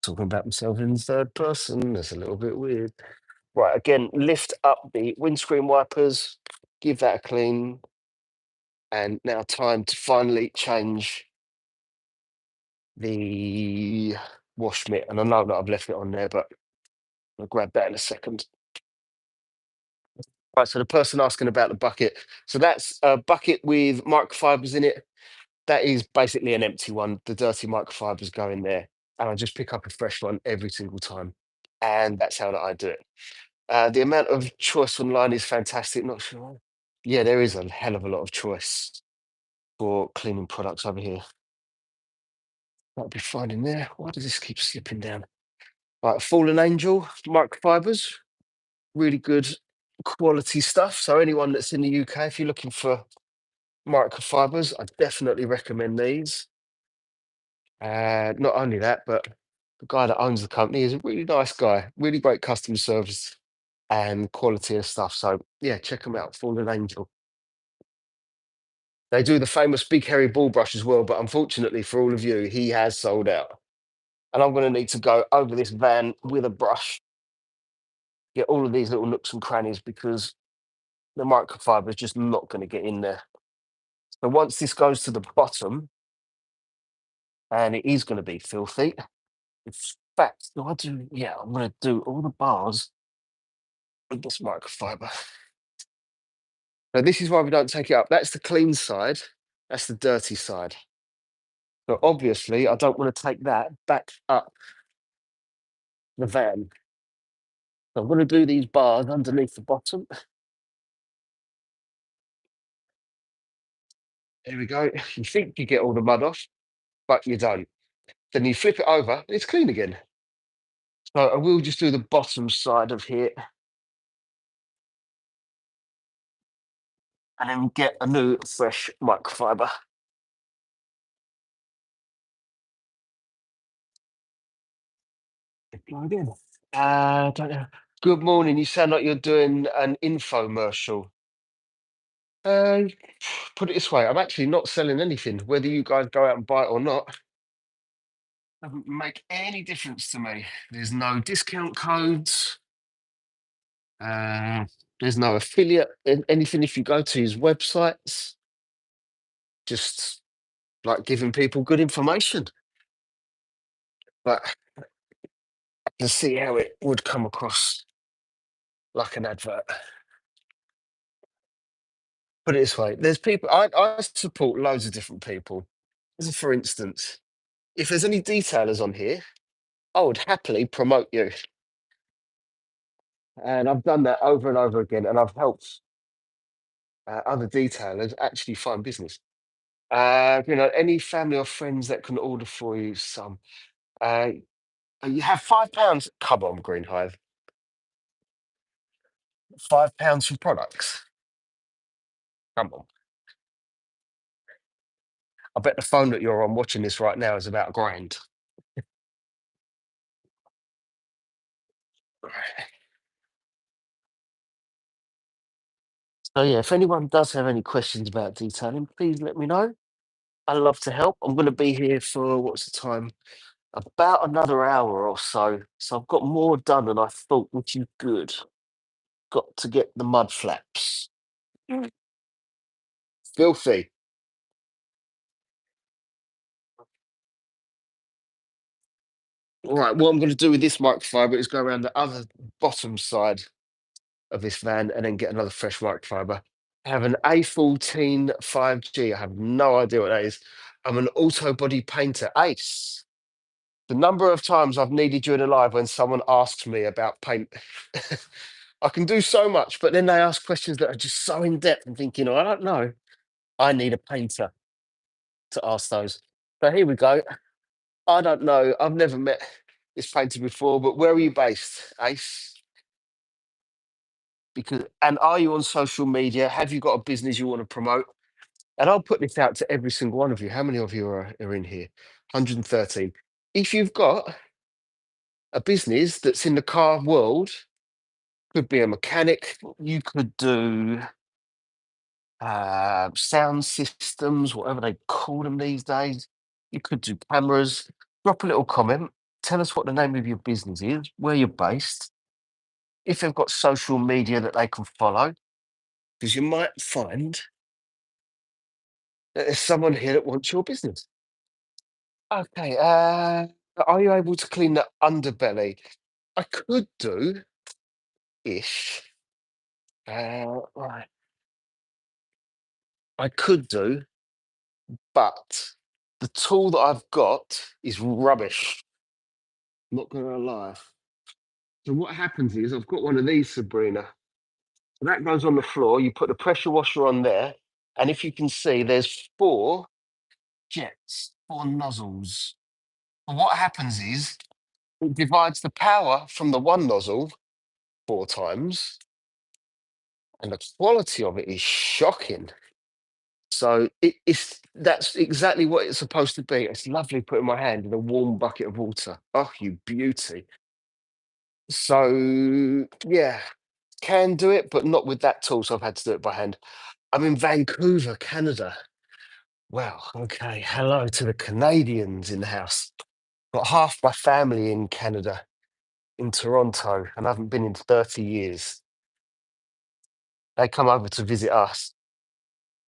Talking about myself in the third person. That's a little bit weird. Right, again, lift up the windscreen wipers, give that a clean, and now time to finally change the wash mitt. And I know that I've left it on there, but I'll grab that in a second. Right, so the person asking about the bucket. So that's a bucket with microfibers in it. That is basically an empty one. The dirty microfibers go in there, and I just pick up a fresh one every single time. And that's how that I do it. The amount of choice online is fantastic. Not sure. Yeah, there is a hell of a lot of choice for cleaning products over here. That'll be fine in there. Why does this keep slipping down? Right, Fallen Angel microfibers, really good quality stuff. So anyone that's in the UK, if you're looking for microfibers, I definitely recommend these. Not only that, but the guy that owns the company is a really nice guy, really great customer service and quality of stuff. So yeah, check them out. Fallen Angel. They do the famous big hairy ball brush as well, but unfortunately for all of you, he has sold out. And I'm going to need to go over this van with a brush, get all of these little nooks and crannies because the microfiber is just not going to get in there. So once this goes to the bottom, and it is going to be filthy. In fact, do I do? Yeah, I'm going to do all the bars with this microfiber. Now this is why we don't take it up. That's the clean side. That's the dirty side. So obviously, I don't want to take that back up the van. So I'm going to do these bars underneath the bottom. There we go. You think you get all the mud off, but you don't. Then you flip it over, and it's clean again. So I will just do the bottom side of here and then get a new fresh microfiber. Go again. Don't know. Good morning. You sound like you're doing an infomercial. Uh, put it this way, I'm actually not selling anything. Whether you guys go out and buy it or not, doesn't make any difference to me. There's no discount codes. Uh, there's no affiliate anything if you go to his websites. Just like giving people good information. But to see how it would come across like an advert. Put it this way: there's people I support loads of different people. As a for instance, if there's any detailers on here, I would happily promote you. And I've done that over and over again, and I've helped other detailers actually find business. Any family or friends that can order for you some. Uh, you have £5. Come on, Green Hive. £5 for products. Come on. I bet the phone that you're on watching this right now is about a grand. So yeah, if anyone does have any questions about detailing, please let me know. I love to help. I'm going to be here for what's the time? About another hour or so. So I've got more done than I thought, which is good. got to get the mud flaps. Filthy. All right, what I'm going to do with this microfiber is go around the other bottom side of this van and then get another fresh microfiber. I have an A14 5G. I have no idea what that is. I'm an auto body painter. Ace. The number of times I've needed you in a live when someone asks me about paint. I can do so much, but then they ask questions that are just so in depth and thinking, I don't know. I need a painter to ask those. So here we go. I don't know. I've never met this painter before, but where are you based, Ace? Because and are you on social media? Have you got a business you want to promote? And I'll put this out to every single one of you. How many of you are in here? 113. If you've got a business that's in the car world, could be a mechanic, you could do sound systems, whatever they call them these days. You could do cameras. Drop a little comment. Tell us what the name of your business is, where you're based, if they've got social media that they can follow, because you might find that there's someone here that wants your business. Okay, are you able to clean the underbelly? I could do ish. Right, I could do, but the tool that I've got is rubbish. Not gonna lie. So what happens is I've got one of these, Sabrina. So that goes on the floor. You put the pressure washer on there, and if you can see, there's four jets, four nozzles. And what happens is it divides the power from the one nozzle four times, and the quality of it is shocking. So it's that's exactly what it's supposed to be. It's lovely putting my hand in a warm bucket of water. Oh, you beauty. So yeah, can do it, but not with that tool. So I've had to do it by hand. I'm in Vancouver, Canada. Well, okay. Hello to the Canadians in the house. Got half my family in Canada, in Toronto, and I haven't been in 30 years. They come over to visit us.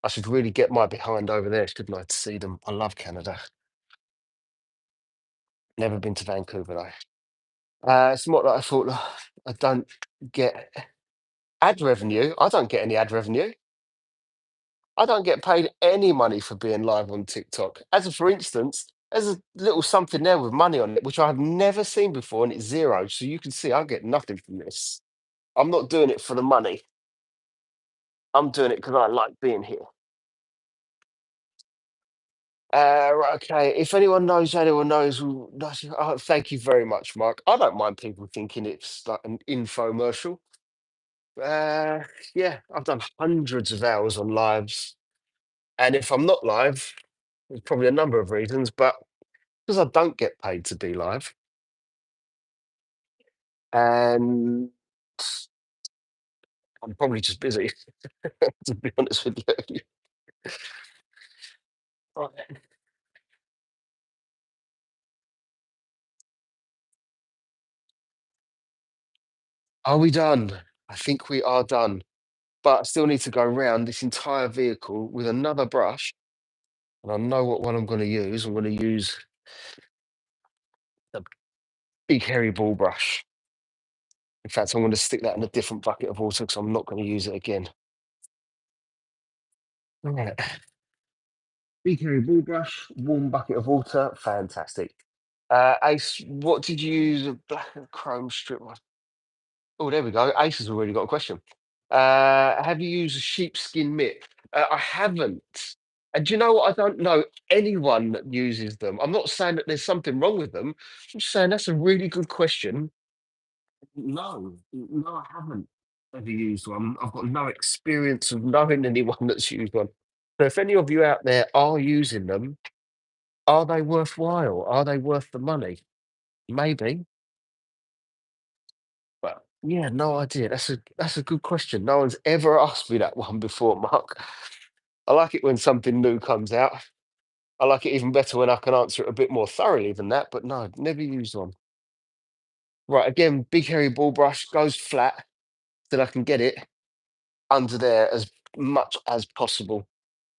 I should really get my behind over there, shouldn't I, to see them? I love Canada. Never been to Vancouver though. It's more like I thought. I don't get ad revenue. I don't get any ad revenue. I don't get paid any money for being live on TikTok. As a, for instance, there's a little something there with money on it, which I've never seen before, and it's zero. So you can see I get nothing from this. I'm not doing it for the money. I'm doing it because I like being here. Right, okay. If anyone knows, oh, thank you very much, Mark. I don't mind people thinking it's like an infomercial. Uh, yeah, I've done hundreds of hours on lives, and if I'm not live, there's probably a number of reasons, but because I don't get paid to be live, and I'm probably just busy, to be honest with you. Right. Are we done? I think we are done, but I still need to go around this entire vehicle with another brush, and I know what one I'm going to use. I'm going to use the big hairy ball brush. In fact, I'm going to stick that in a different bucket of water because I'm not going to use it again. All right. Big hairy ball brush, warm bucket of water, fantastic. Ace, what did you use? A black and chrome strip. Oh, there we go. Ace has already got a question. Have you used a sheepskin mitt? I haven't. And do you know what? I don't know anyone that uses them. I'm not saying that there's something wrong with them. I'm just saying that's a really good question. No, I haven't ever used one. I've got no experience of knowing anyone that's used one. So if any of you out there are using them, are they worthwhile? Are they worth the money? Maybe, but yeah, no idea. That's a good question. No one's ever asked me that one before, Mark. I like it when something new comes out. I like it even better when I can answer it a bit more thoroughly than that, but no, never used one. Right, again, big hairy ball brush goes flat. then I can get it under there as much as possible.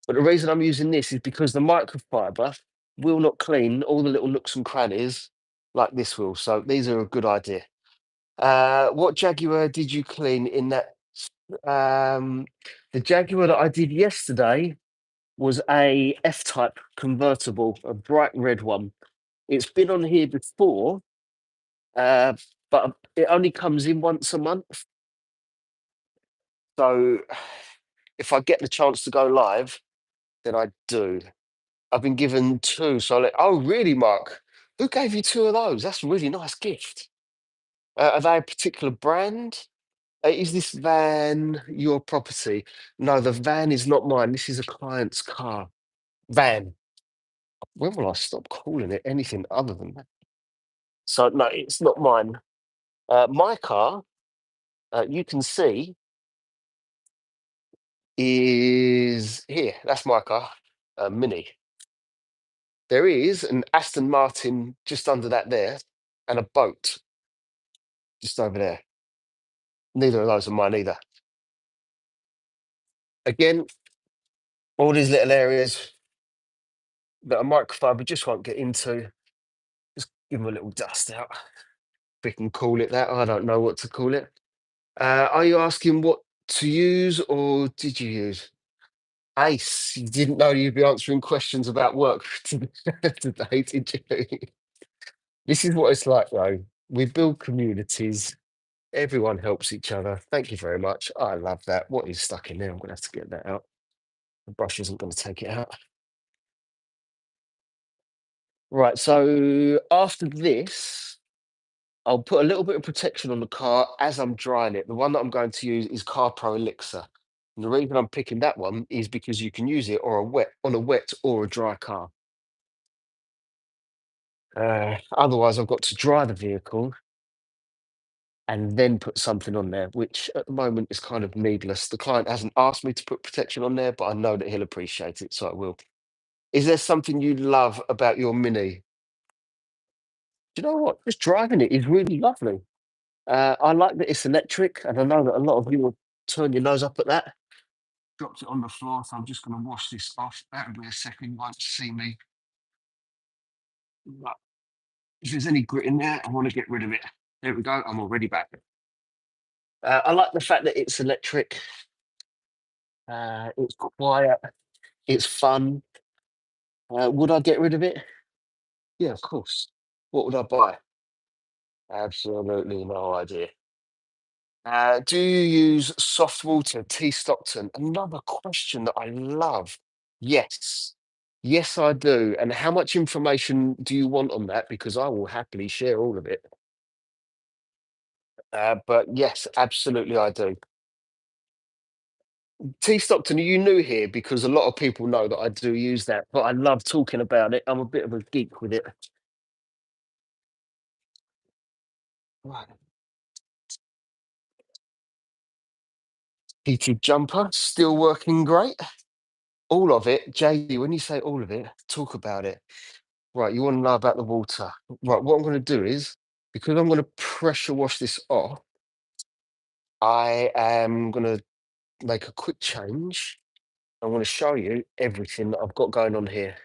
But the reason I'm using this is because the microfiber will not clean all the little nooks and crannies like this will. So these are a good idea. What Jaguar did you clean in that? Um, the Jaguar that I did yesterday was a F-type convertible, a bright red one. It's been on here before, uh, but it only comes in once a month. So if I get the chance to go live, then I do. I've been given two. So, oh, really, Mark? Who gave you two of those? That's a really nice gift. Are they a particular brand? Is this van your property? No, the van is not mine. This is a client's car. Van. When will I stop calling it anything other than that? So, no, it's not mine. My car, you can see, is here. That's my car, a Mini. There is an Aston Martin just under that there, and a boat just over there. Neither of those are mine either. Again, all these little areas that a microfiber just won't get into. Just give them a little dust out. If we can call it that. I don't know what to call it. Are you asking what to use or did you use? Ace, you didn't know you'd be answering questions about work today, did you? This is what it's like, though. We build communities. Everyone helps each other. Thank you very much. I love that. What is stuck in there? I'm going to have to get that out. The brush isn't going to take it out. Right. So after this, I'll put a little bit of protection on the car as I'm drying it. The one that I'm going to use is Car Pro Elixir. And the reason I'm picking that one is because you can use it on a wet or a dry car. Otherwise, I've got to dry the vehicle and then put something on there, which at the moment is kind of needless. The client hasn't asked me to put protection on there, but I know that he'll appreciate it, so I will. Is there something you love about your Mini? Do you know what? Just driving it is really lovely. I like that it's electric, and I know that a lot of you will turn your nose up at that. Dropped it on the floor, so I'm just going to wash this off. That'll be a second. You won't see me. But if there's any grit in there, I want to get rid of it. There we go. I'm already back. I like the fact that it's electric. It's quiet. It's fun. Would I get rid of it? Yeah, of course. What would I buy? Absolutely no idea. Do you use soft water, T Stockton? Another question that I love. Yes. Yes, I do. And how much information do you want on that? Because I will happily share all of it. But yes, absolutely, I do. T Stockton, are you new here? Because a lot of people know that I do use that, but I love talking about it. I'm a bit of a geek with it. Right. Heated jumper, still working great. All of it, JD, when you say all of it, talk about it. Right, you want to know about the water. Right, what I'm going to do is, because I'm going to pressure wash this off, I am going to make a quick change. I want to show you everything that I've got going on here.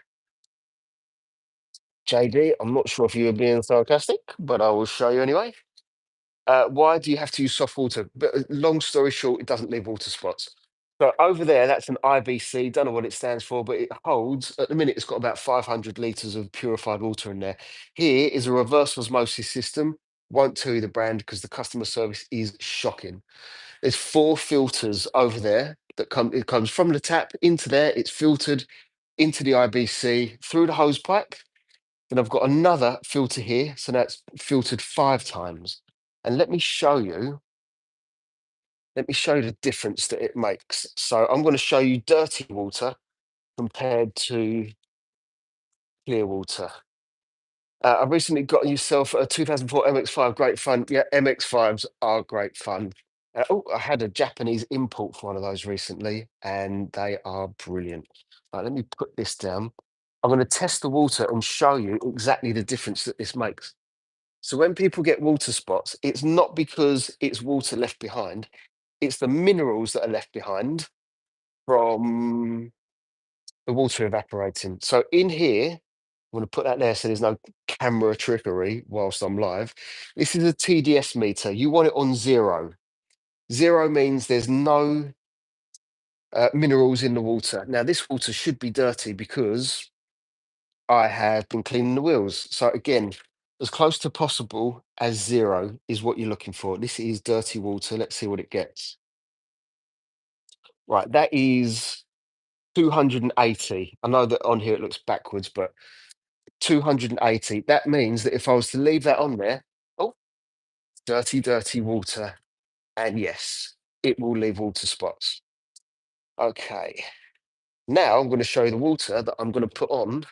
JD, I'm not sure if you were being sarcastic, but I will show you anyway. Why do you have to use soft water? But long story short, it doesn't leave water spots. So over there, that's an IBC. Don't know what it stands for, but it holds, at the minute, it's got about 500 litres of purified water in there. Here is a reverse osmosis system. Won't tell you the brand because the customer service is shocking. There's four filters over there that come, it comes from the tap into there, it's filtered into the IBC through the hose pipe. Then I've got another filter here. So that's filtered 5 times. And let me show you the difference that it makes. So I'm going to show you dirty water compared to clear water. I recently got yourself a 2004 MX-5, great fun. Yeah, MX-5s are great fun. Oh, I had a Japanese import for one of those recently, and they are brilliant. Right, let me put this down. I'm going to test the water and show you exactly the difference that this makes. So when people get water spots, it's not because it's water left behind. It's the minerals that are left behind from the water evaporating. So in here, I'm going to put that there so there's no camera trickery whilst I'm live. This is a TDS meter. You want it on zero. Zero means there's no minerals in the water. Now, this water should be dirty because I have been cleaning the wheels. So again, as close to possible as zero is what you're looking for. This is dirty water. Let's see what it gets. Right, that is 280. I know that on here it looks backwards, but 280. That means that if I was to leave that on there, oh, dirty, dirty water. And yes, it will leave water spots. Okay. Now I'm going to show you the water that I'm going to put on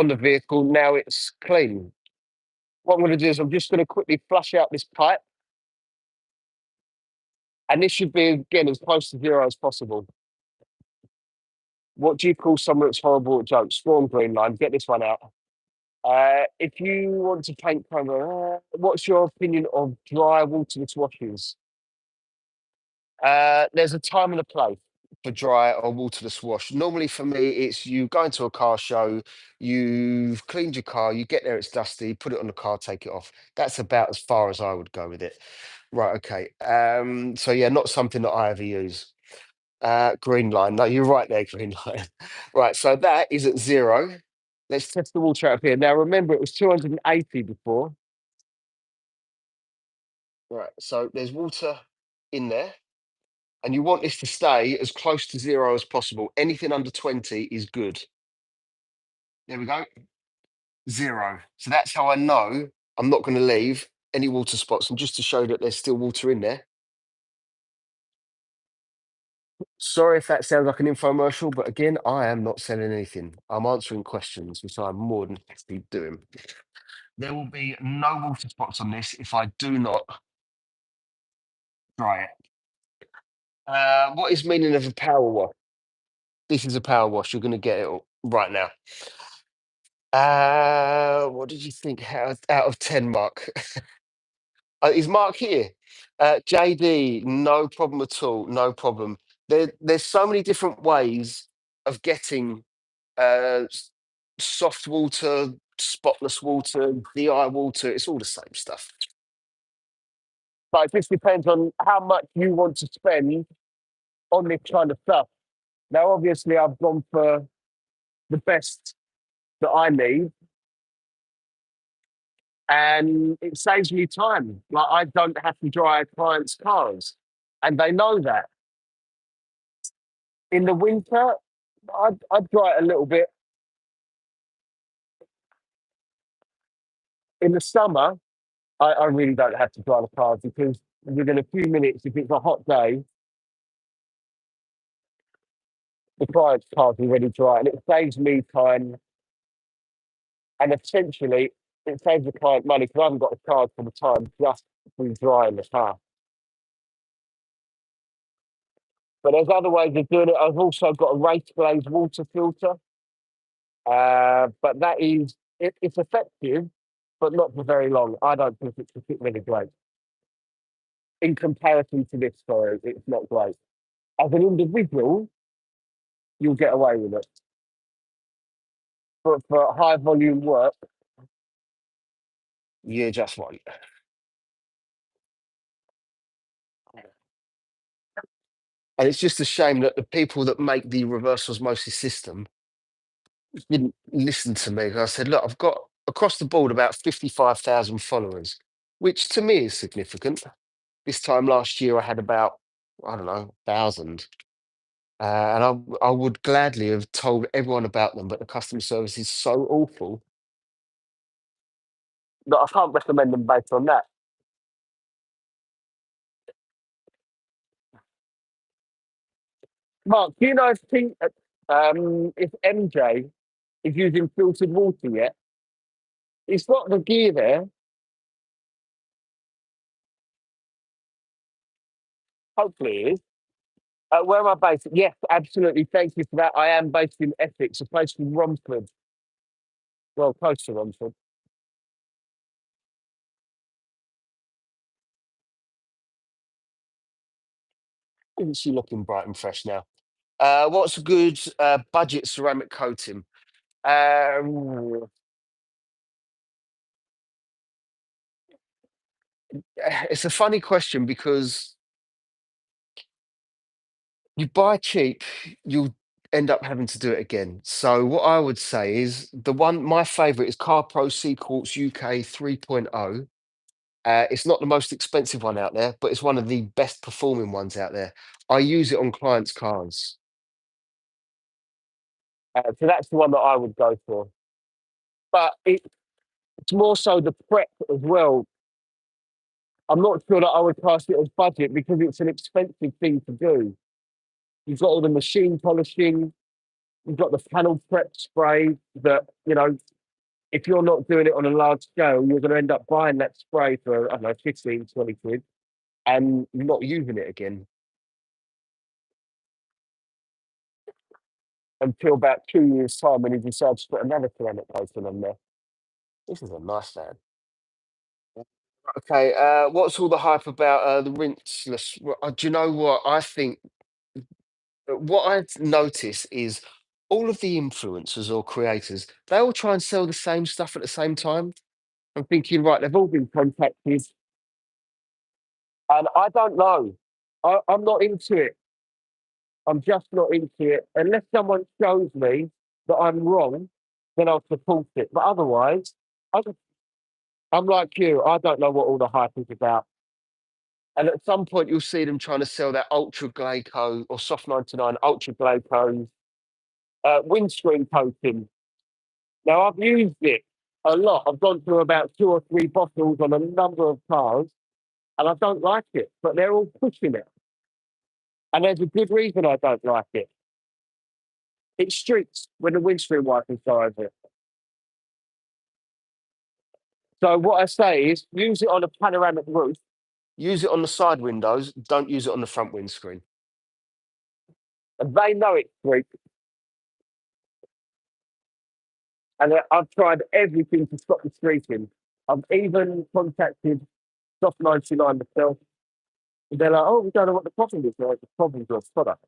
the vehicle. Now it's clean. What I'm going to do is I'm just going to quickly flush out this pipe. And this should be, again, as close to zero as possible. What do you call someone that's horrible at jokes? Storm green line. Get this one out. If you want to paint primer, what's your opinion of dry waterless washes? There's a time and a place for dry or waterless wash. Normally for me, it's you go into a car show, you've cleaned your car, you get there, it's dusty, put it on the car, take it off. That's about as far as I would go with it. Right, okay. So yeah, not something that I ever use. Green line. No, you're right there, green line. Right, so that is at zero. Let's test the water out of here. Now remember, it was 280 before. Right, so there's water in there. And you want this to stay as close to zero as possible. Anything under 20 is good. There we go. Zero. So that's how I know I'm not going to leave any water spots. And just to show that there's still water in there. Sorry if that sounds like an infomercial, but again, I am not selling anything. I'm answering questions, which I'm more than happy doing. There will be no water spots on this if I do not dry it. What is meaning of a power wash? This is a power wash. You're going to get it right now. What did you think out of 10, Mark? Is Mark here? JD, no problem at all. No problem. There's so many different ways of getting uh, s- soft water, spotless water, DI water. It's all the same stuff. But it just depends on how much you want to spend on this kind of stuff. Now, obviously, I've gone for the best that I need, and it saves me time. Like I don't have to dry clients' cars, and they know that. In the winter, I'd dry it a little bit. In the summer, I really don't have to dry the cars because within a few minutes, if it's a hot day, the client's car's already dry, and it saves me time, and essentially, it saves the client money because I haven't got a charge for the time just to dry in the car. But there's other ways of doing it. I've also got a race glaze water filter. But that is it's effective, but not for very long. I don't think it's particularly great in comparison to this. Sorry, it's not great. As an individual, you'll get away with it, but for high volume work, you just won't. And it's just a shame that the people that make the reverse osmosis system didn't listen to me. I said, look, I've got across the board about 55,000 followers, which to me is significant. This time last year, I had about, I don't know, 1,000. And I would gladly have told everyone about them, but the customer service is so awful that I can't recommend them based on that. Mark, do you know if MJ is using filtered water yet? It's got the gear there. Hopefully, it is. Where am I based? Yes, absolutely. Thank you for that. I am based in Essex, a place called Romford. Well, close to Romford. Isn't she looking bright and fresh now? What's a good budget ceramic coating? Um, it's a funny question because you buy cheap, you'll end up having to do it again. So what I would say is my favorite is Car Pro C Quartz UK 3.0. It's not the most expensive one out there, but it's one of the best performing ones out there. I use it on clients' cars. So that's the one that I would go for. But it's more so the prep as well. I'm not sure that I would class it as budget because it's an expensive thing to do. You've got all the machine polishing, you've got the panel prep spray that, if you're not doing it on a large scale, you're going to end up buying that spray for, I don't know, 15, 20 quid and not using it again until about 2 years' time when you decide to put another ceramic coating on there. This is a nice fan. Okay, what's all the hype about the rinseless? Do you know what? I think what I've noticed is all of the influencers or creators, they all try and sell the same stuff at the same time. I'm thinking, right, they've all been contacted, and I don't know. I'm not into it. I'm just not into it. Unless someone shows me that I'm wrong, then I'll support it. But otherwise, I just, I'm like you. I don't know what all the hype is about. And at some point, you'll see them trying to sell that Ultra Glaco or Soft 99 Ultra Glaco windscreen coating. Now, I've used it a lot. I've gone through about 2 or 3 bottles on a number of cars, and I don't like it, but they're all pushing it. And there's a good reason I don't like it. It streaks when the windscreen wipers go over it. So what I say is use it on a panoramic roof, use it on the side windows, don't use it on the front windscreen. And they know it streaks. And I've tried everything to stop the streaking. I've even contacted Soft 99 myself. And they're like, oh, we don't know what the problem is. Like, the problem's your product.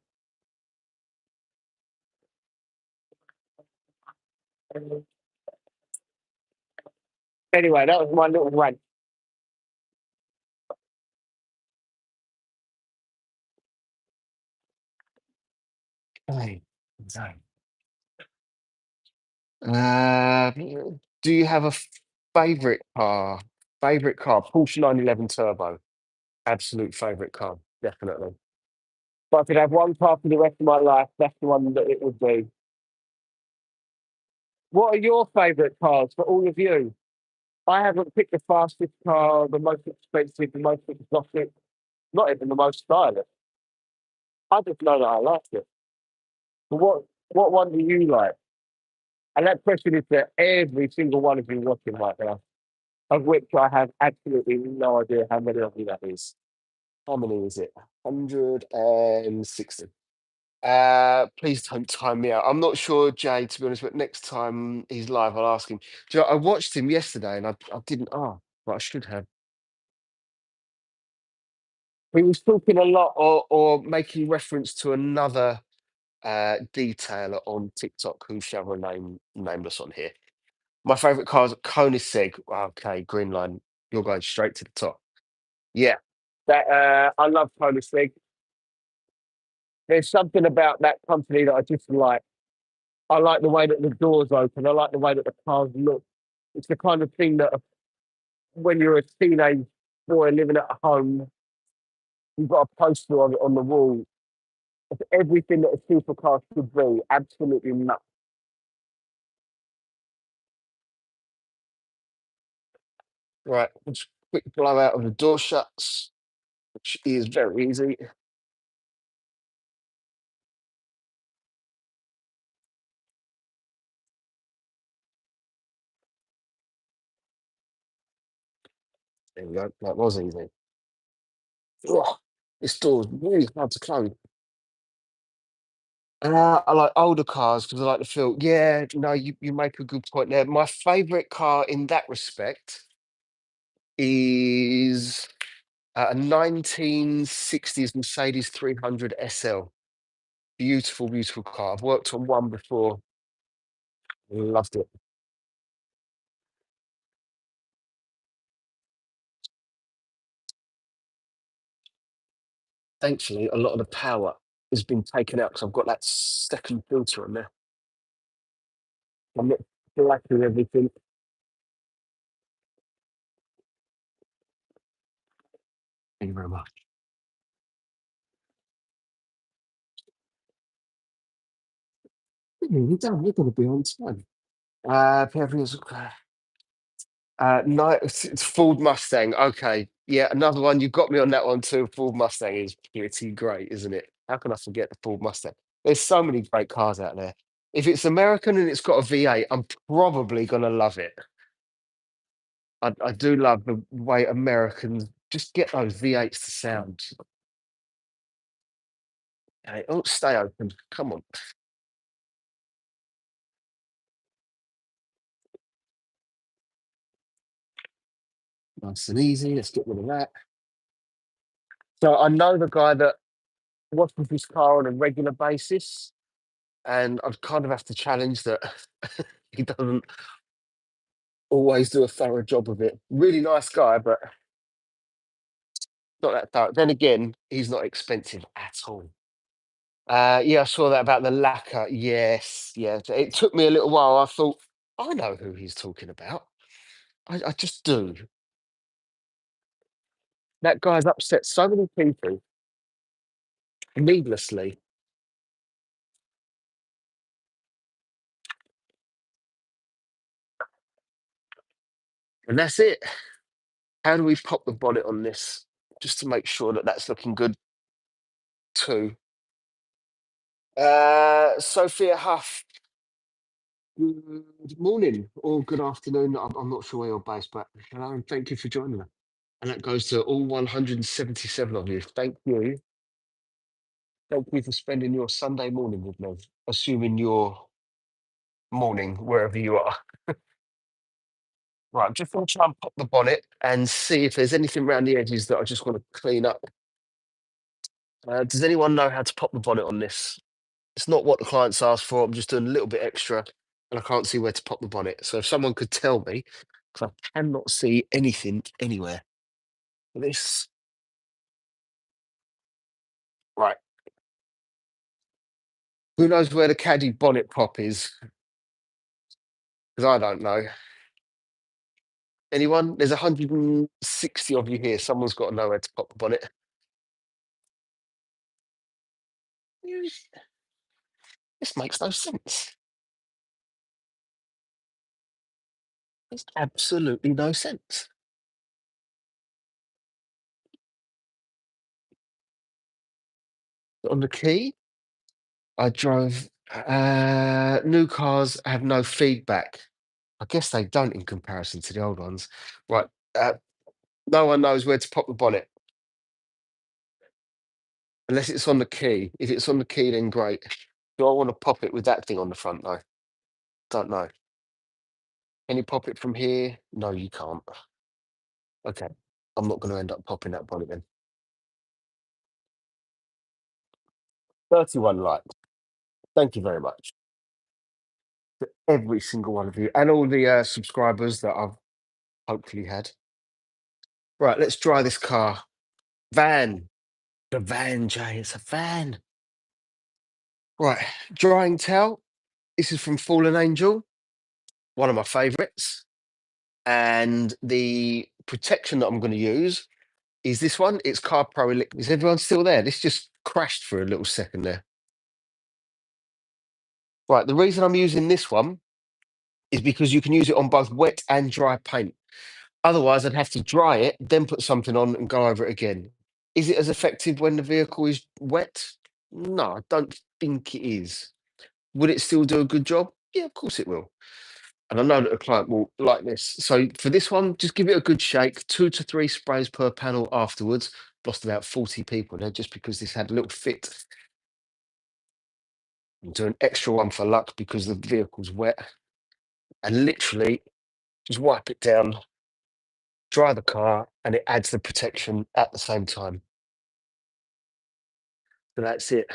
Anyway, that was my little rant. Hey, so, Uh, do you have a favorite car? Favorite car? Porsche 911 Turbo. Absolute favorite car, definitely. If I could have one car for the rest of my life, that's the one that it would be. What are your favorite cars for all of you? I haven't picked the fastest car, the most expensive, the most exotic, not even the most stylish. I just know that I like it. But what one do you like? And that question is to every single one of you watching right now, of which I have absolutely no idea how many of you that is. How many is it? 160. Please don't time me out. I'm not sure, Jay, to be honest, but next time he's live, I'll ask him. Do you know, I watched him yesterday and I didn't but I should have. He was talking a lot or making reference to another detailer on TikTok who shall remain nameless on here. My favourite car is a Koenigsegg. Okay, green line. You're going straight to the top. Yeah. That I love Koenigsegg. There's something about that company that I just like. I like the way that the doors open. I like the way that the cars look. It's the kind of thing that when you're a teenage boy living at home, you've got a poster of it on the wall. It's everything that a supercar should be. Absolutely nuts. Right, just quick blowout of the door shuts, which is very easy. There we go. That was easy. Ugh, this door's really hard to close. I like older cars because I like the feel. Yeah, no, you make a good point there. My favorite car in that respect is A 1960s Mercedes 300 SL. Beautiful, beautiful car. I've worked on one before. Loved it. Thankfully, a lot of the power has been taken out because I've got that second filter on there. I'm not blacking everything. Thank you very much. You're done. You're going to be on time. Everything's no, it's Ford Mustang. Okay, yeah, another one. You got me on that one too. Ford Mustang is pretty great, isn't it? How can I forget the Ford Mustang? There's so many great cars out there. If it's American and it's got a V8, I'm probably gonna love it. I do love the way Americans just get those V8s to sound. Okay, oh, stay open. Come on, nice and easy. Let's get rid of that. So I know the guy that washes his car on a regular basis, and I'd kind of have to challenge that he doesn't always do a thorough job of it. Really nice guy, but not that thorough. Then again, he's not expensive at all. Yeah, I saw that about the lacquer. Yes, yeah. It took me a little while. I thought, I know who he's talking about. I just do. That guy's upset so many people needlessly. And that's it. How do we pop the bonnet on this? Just to make sure that that's looking good too. Sophia Huff, good morning or good afternoon. I'm not sure where you're based, but hello and thank you for joining us. And that goes to all 177 of you. Thank you. Thank you for spending your Sunday morning with me, assuming your morning, wherever you are. Right, I'm just going to try and pop the bonnet and see if there's anything around the edges that I just want to clean up. Does anyone know how to pop the bonnet on this? It's not what the clients asked for. I'm just doing a little bit extra and I can't see where to pop the bonnet. So if someone could tell me, because I cannot see anything anywhere. This, right. Who knows where the caddy bonnet pop is? Because I don't know. Anyone? There's 160 of you here. Someone's got to know where to pop the bonnet. Yes. This makes no sense. Makes absolutely no sense. On the key, I drove. New cars have no feedback. I guess they don't in comparison to the old ones. Right. Uh, no one knows where to pop the bonnet unless it's on the key. If it's on the key, then great. Do I want to pop it with that thing on the front though? Don't know. Can you pop it from here? No, you can't. Okay. I'm not going to end up popping that bonnet then. 31 likes. Thank you very much to every single one of you and all the subscribers that I've hopefully had. Right, let's dry this car. Van. The van, Jay. It's a van. Right, drying towel. This is from Fallen Angel, one of my favourites. And the protection that I'm going to use is this one. It's Car Pro Elite. Is everyone still there? This just crashed for a little second there. Right, the reason I'm using this one is because you can use it on both wet and dry paint. Otherwise, I'd have to dry it, then put something on and go over it again. Is it as effective when the vehicle is wet? No, I don't think it is. Would it still do a good job? Yeah, of course it will. And I know that the client will like this. So for this one, just give it a good shake, 2 to 3 sprays per panel afterwards. Lost about 40 people there just because this had a little fit. Do an extra one for luck because the vehicle's wet. And literally just wipe it down dry the car, and it adds the protection at the same time. So that's it.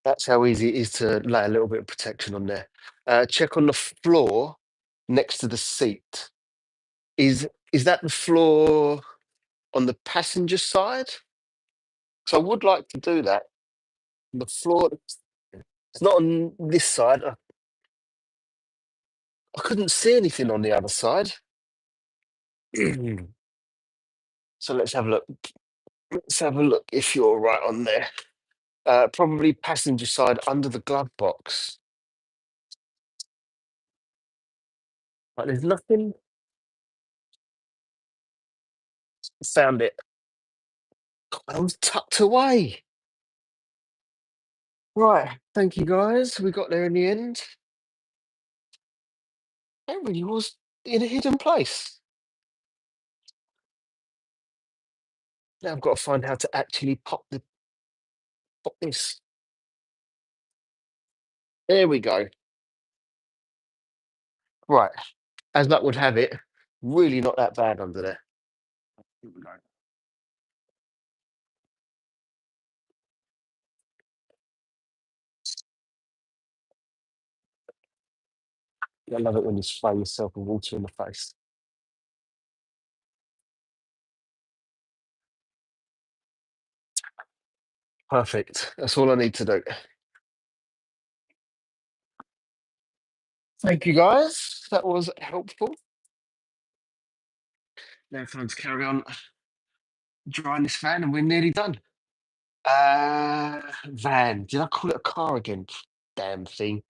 That's how easy it is to lay a little bit of protection on there. Check on the floor next to the seat. Is that the floor on the passenger side? So I would like to do that. The floor, it's not on this side. I couldn't see anything on the other side. So let's have a look. Let's have a look if you're right on there. Probably passenger side under the glove box. But there's nothing. Found it. I was tucked away. Right. Thank you guys. We got there in the end. It really was in a hidden place. Now I've got to find how to actually pop this. There we go. Right. As luck would have it, really not that bad under there. Here we go. I love it when you spray yourself with water in the face. Perfect. That's all I need to do. Thank you guys. That was helpful. Now time to carry on drying this fan and we're nearly done. Van. Did I call it a car again? Damn thing.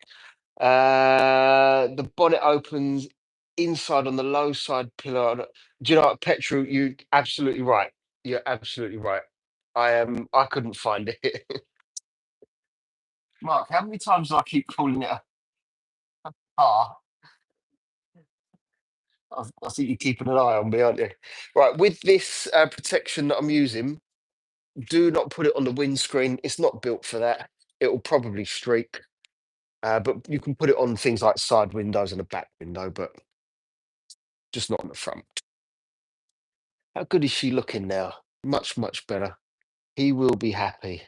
The bonnet opens inside on the low side pillar. Do you know what, Petrol? You absolutely right. You're absolutely right. I couldn't find it. Mark, how many times do I keep calling it a car? I think you're keeping an eye on me, aren't you? Right, with this protection that I'm using, do not put it on the windscreen. It's not built for that. It will probably streak. But you can put it on things like side windows and a back window, but just not on the front. How good is she looking now? Much, much better. He will be happy.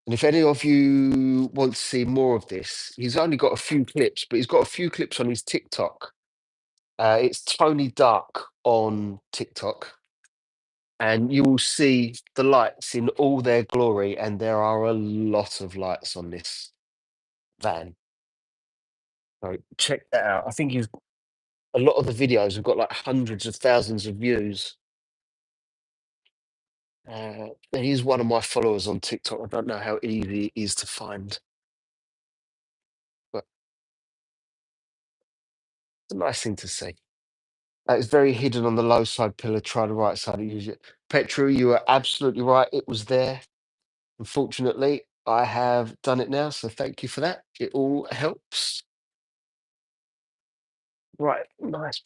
And if any of you want to see more of this, he's only got a few clips, but he's got a few clips on his TikTok. It's Tony Dark on TikTok. And you will see the lights in all their glory. And there are a lot of lights on this van. So check that out. I think he's a lot of the videos have got like hundreds of thousands of views. He's one of my followers on TikTok. I don't know how easy it is to find, but it's a nice thing to see. It's very hidden on the low side pillar. Try the right side and use it. Petru, you are absolutely right. It was there. Unfortunately, I have done it now, so thank you for that. It all helps. Right, nice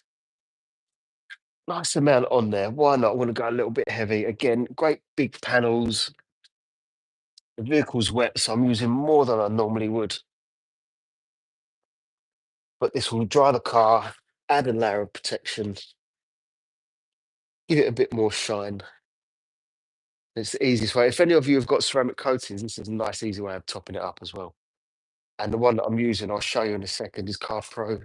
amount on there. Why not? I want to go a little bit heavy. Again, great big panels. The vehicle's wet, so I'm using more than I normally would. But this will dry the car, add a layer of protection, give it a bit more shine. It's the easiest way. If any of you have got ceramic coatings, this is a nice, easy way of topping it up as well. And the one that I'm using, I'll show you in a second, is Car Pro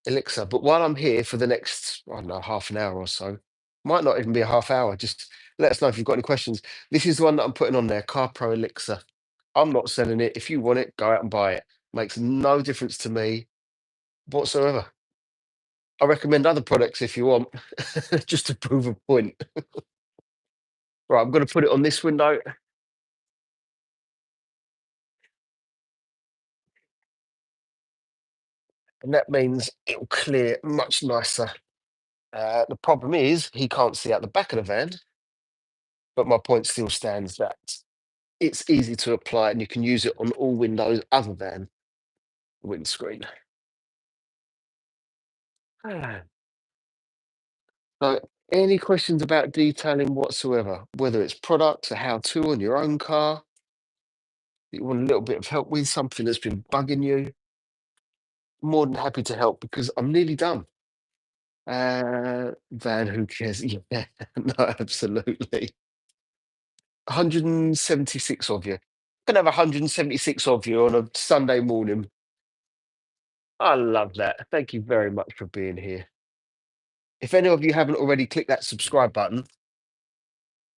Elixir. But while I'm here for the next, I don't know, half an hour or so, might not even be a half hour, just let us know if you've got any questions. This is the one that I'm putting on there, Car Pro Elixir. I'm not selling it. If you want it, go out and buy it. Makes no difference to me whatsoever. I recommend other products if you want, just to prove a point. Right, I'm going to put it on this window. And that means it'll clear much nicer. The problem is he can't see out the back of the van, but my point still stands that it's easy to apply and you can use it on all windows other than the windscreen. Ah. So, any questions about detailing whatsoever, whether it's products, a how-to on your own car, that you want a little bit of help with, something that's been bugging you, more than happy to help because I'm nearly done. Van, who cares? Yeah, no, absolutely. 176 of you. Can have 176 of you on a Sunday morning. I love that. Thank you very much for being here. If any of you haven't already clicked that subscribe button,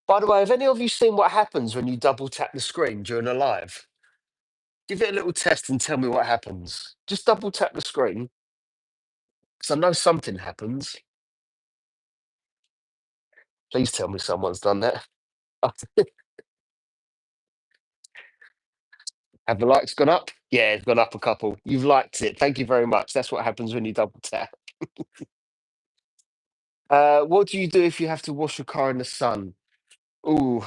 by the way, have any of you seen what happens when you double tap the screen during a live? Give it a little test and tell me what happens. Just double tap the screen because I know something happens. Please tell me someone's done that. Have the likes gone up? Yeah, it's gone up a couple. You've liked it. Thank you very much. That's what happens when you double tap. What do you do if you have to wash your car in the sun? Ooh,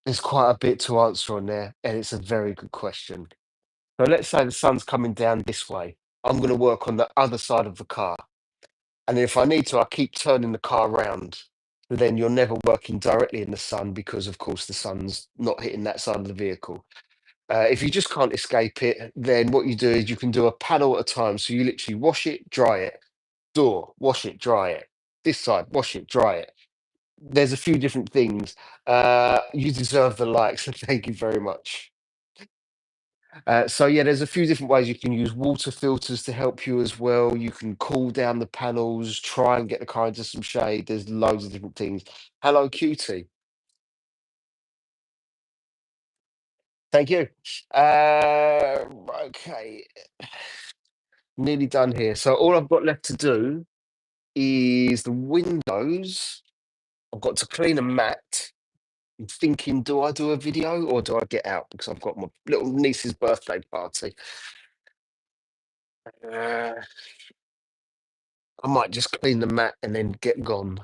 there's quite a bit to answer on there, and it's a very good question. So let's say the sun's coming down this way. I'm going to work on the other side of the car. And if I need to, I keep turning the car around. But then you're never working directly in the sun because, of course, the sun's not hitting that side of the vehicle. If you just can't escape it, then what you do is you can do a panel at a time. So you literally wash it, dry it, door, wash it, dry it. This side, wash it, dry it. There's a few different things. You deserve the likes. Thank you very much. So yeah, there's a few different ways you can use water filters to help you as well. You can cool down the panels, try and get the car into some shade. There's loads of different things. Hello, cutie. Thank you. Okay, nearly done here. So all I've got left to do is the windows. I've got to clean a mat. I'm thinking, do I do a video or do I get out? Because I've got my little niece's birthday party. Uh, I might just clean the mat and then get gone.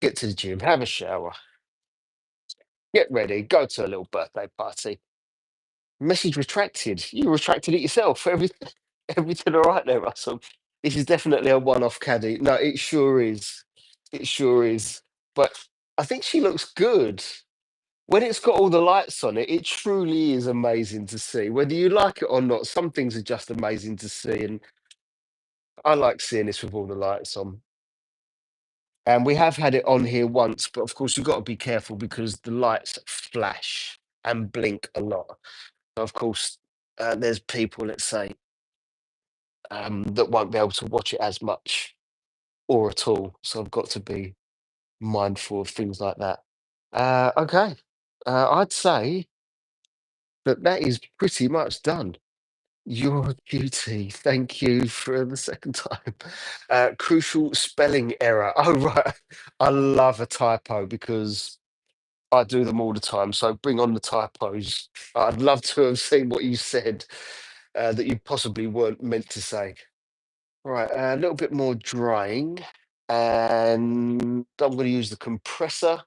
Get to the gym, have a shower, get ready, go to a little birthday party. Message retracted. You retracted it yourself. Everything all right there, Russell? This is definitely a one-off, Caddy. No, it sure is. It sure is. But I think she looks good. When it's got all the lights on it, it truly is amazing to see. Whether you like it or not, some things are just amazing to see. And I like seeing this with all the lights on. And we have had it on here once, but of course you've got to be careful because the lights flash and blink a lot. So of course, there's people, let's say, that won't be able to watch it as much or at all. So I've got to be mindful of things like that. Okay, I'd say that that is pretty much done. Your duty. Thank you for the second time. Crucial spelling error. Oh, right. I love a typo because I do them all the time. So bring on the typos. I'd love to have seen what you said that you possibly weren't meant to say. Right, a little bit more drying. And I'm going to use the compressor,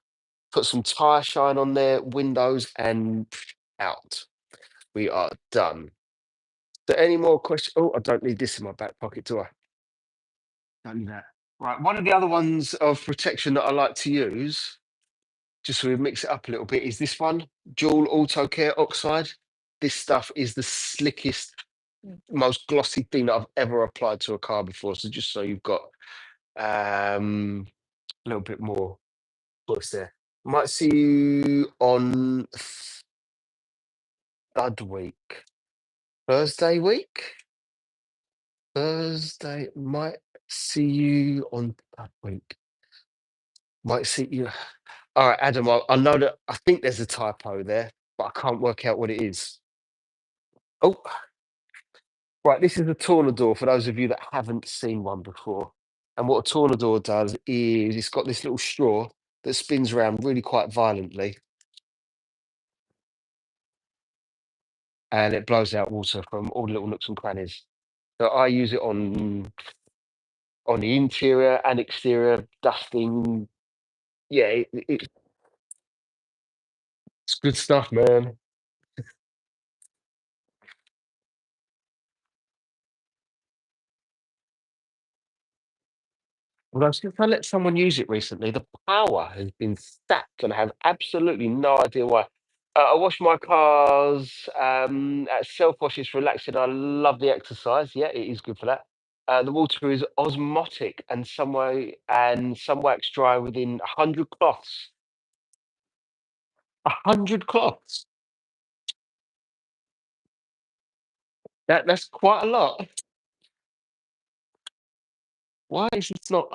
put some tire shine on there, windows, and out. We are done. So any more questions? Oh, I don't need this in my back pocket, do I? Don't need that. Right, one of the other ones of protection that I like to use, just so we mix it up a little bit, is this one, Dual Auto Care Oxide. This stuff is the slickest, most glossy thing that I've ever applied to a car before. So just so you've got a little bit more voice there. Might see you on Third week, Thursday week. Thursday might see you on that week. Might see you. All right, Adam. I know that I think there's a typo there, but I can't work out what it is. Oh, right. This is a tornador for those of you that haven't seen one before. And what a tornador does is it's got this little straw that spins around really quite violently, and it blows out water from all the little nooks and crannies. So I use it on the interior and exterior dusting. Yeah, it's good stuff, man. Well, I was going to let someone use it recently. The power has been sapped, and I have absolutely no idea why. I wash my cars at self wash. It's relaxing. I love the exercise. Yeah, it is good for that. The water is osmotic and some wax dry within 100 cloths. 100 cloths. That's quite a lot. Why is it not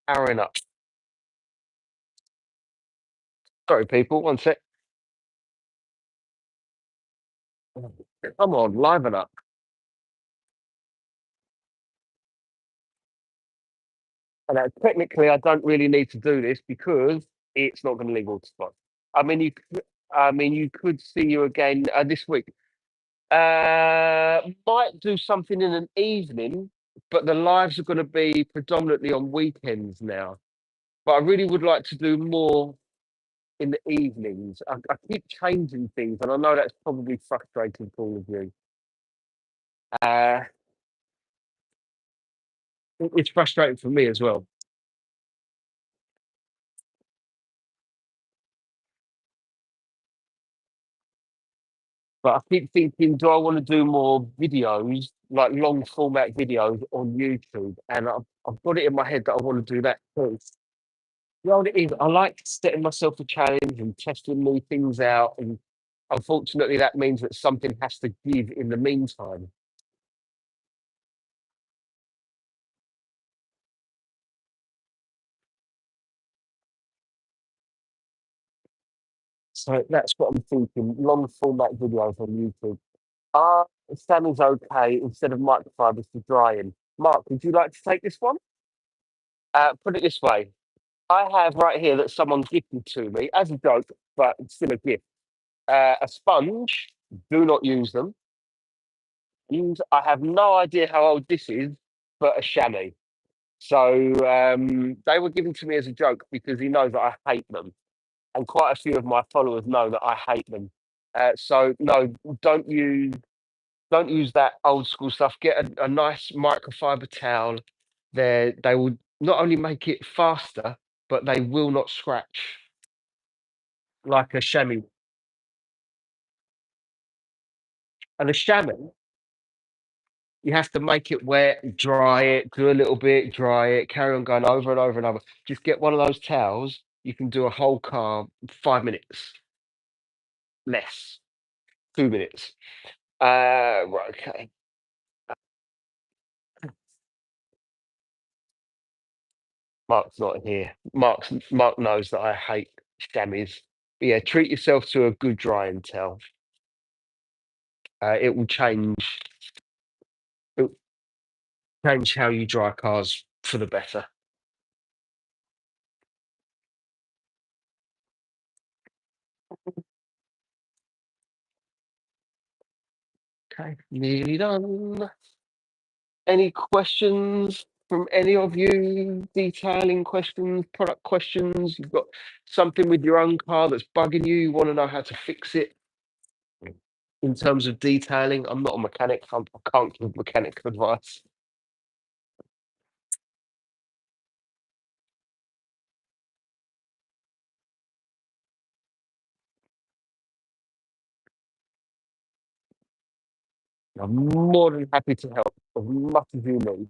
powering up? Sorry, people. One sec. Come on, liven up. And technically, I don't really need to do this because it's not going to leave water spots. I mean, you could see you again this week. Might do something in an evening, but the lives are going to be predominantly on weekends now. But I really would like to do more in the evenings. I keep changing things, and I know that's probably frustrating for all of you. Uh, it's frustrating for me as well. But I keep thinking, do I want to do more videos, like long format videos on YouTube? And I've got it in my head that I want to do that too. You know what it is? I like setting myself a challenge and testing new things out. And unfortunately, that means that something has to give in the meantime. So that's what I'm thinking. Long format videos on YouTube. Ah, Sammy's okay instead of microfibers to dry in. Mark, would you like to take this one? Put it this way. I have right here that someone gifted to me as a joke, but it's still a gift. A sponge. Do not use them. I have no idea how old this is, but a chamois. So they were given to me as a joke because he knows that I hate them, and quite a few of my followers know that I hate them. So no, don't use don't use that old school stuff. Get a nice microfiber towel. They will not only make it faster, but they will not scratch like a chamois. And a chamois, you have to make it wet, dry it, do a little bit, dry it, carry on going over and over and over. Just get one of those towels. You can do a whole car 5 minutes less, 2 minutes. Right, okay. Mark's not here. Mark knows that I hate chamois. But yeah, treat yourself to a good drying towel. It will it will change how you dry cars for the better. Okay, nearly done. Any questions from any of you? Detailing questions, product questions? You've got something with your own car that's bugging you. You want to know how to fix it in terms of detailing. I'm not a mechanic. I can't give mechanic advice. I'm more than happy to help as much as you need.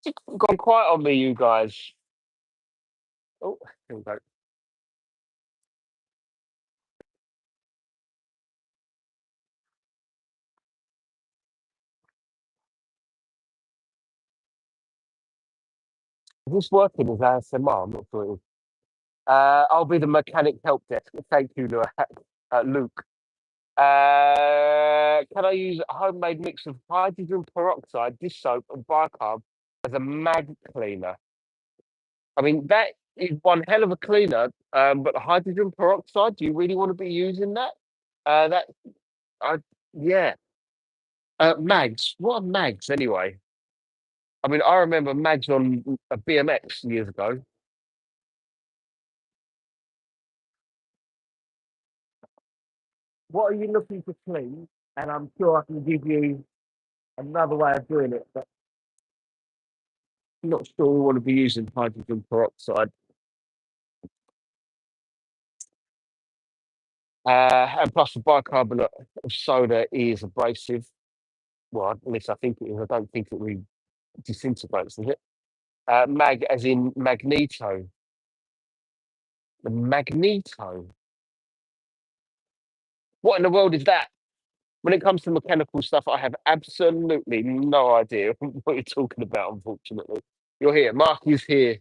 You've gone quiet on me, you guys. Oh, here we go. Is this working as ASMR? I'm not sure it is. I'll be the mechanic help desk. Thank you, Luke. Can I use a homemade mix of hydrogen peroxide, dish soap, and bicarb as a mag cleaner? I mean, that is one hell of a cleaner. But hydrogen peroxide, do you really want to be using that? That I Yeah. Mags. What are mags anyway? I mean, I remember mags on a BMX years ago. What are you looking to clean? And I'm sure I can give you another way of doing it, but I'm not sure we want to be using hydrogen peroxide. And plus the bicarbonate of soda is abrasive. Well, at least I think it is. I don't think it really disintegrates, does it? Mag as in magneto. The magneto. What in the world is that? When it comes to mechanical stuff, I have absolutely no idea what you're talking about, unfortunately. You're here. Mark is here.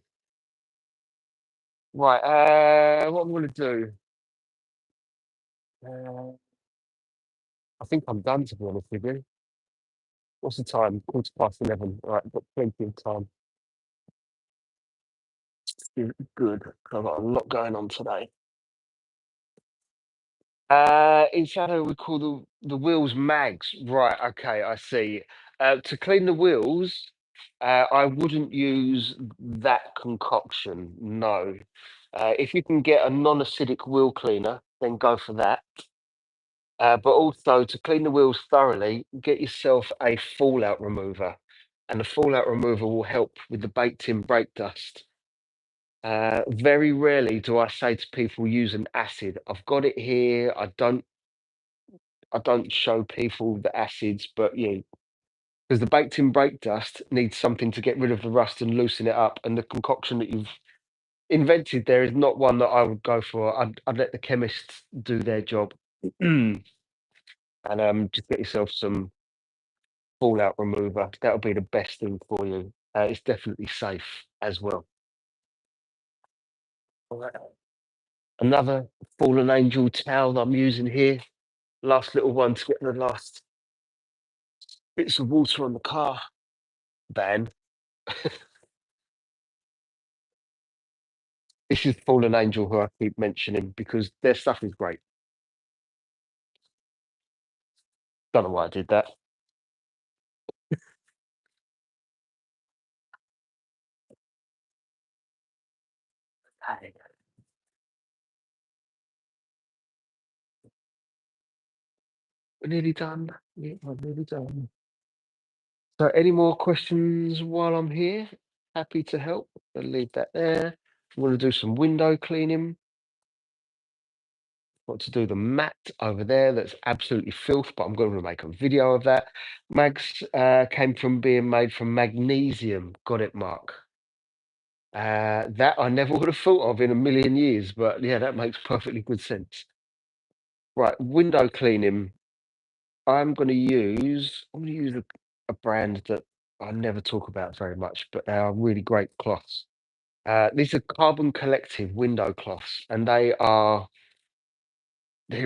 Right. What I'm going to do, uh, I think I'm done, to be honest with you. What's the time? 11:15. All right, got plenty of time. Good. 'Cause I've got a lot going on today. In shadow, we call the wheels mags. Right. Okay. I see. To clean the wheels, I wouldn't use that concoction. No. If you can get a non-acidic wheel cleaner, then go for that. But also to clean the wheels thoroughly, get yourself a fallout remover, and the fallout remover will help with the baked-in brake dust. Very rarely do I say to people use an acid. I've got it here. I don't show people the acids, but yeah, because the baked in brake dust needs something to get rid of the rust and loosen it up. And the concoction that you've invented there is not one that I would go for. I'd let the chemists do their job. And just get yourself some fallout remover. That'll be the best thing for you. It's definitely safe as well. All right. Another fallen angel towel that I'm using here. Last little one to get the last bits of water on the car van. This is Fallen Angel who I keep mentioning because their stuff is great. Don't know why I did that. Hey, we're nearly done. Yeah, we're nearly done. So, any more questions while I'm here? Happy to help. I'll leave that there. We want to do some window cleaning. Want to do the mat over there that's absolutely filth, but I'm going to make a video of that. Mags came from being made from magnesium. Got it, Mark. That I never would have thought of in a million years, but yeah, that makes perfectly good sense. Right, window cleaning. I'm going to use a brand that I never talk about very much, but they are really great cloths. These are Carbon Collective window cloths, and they're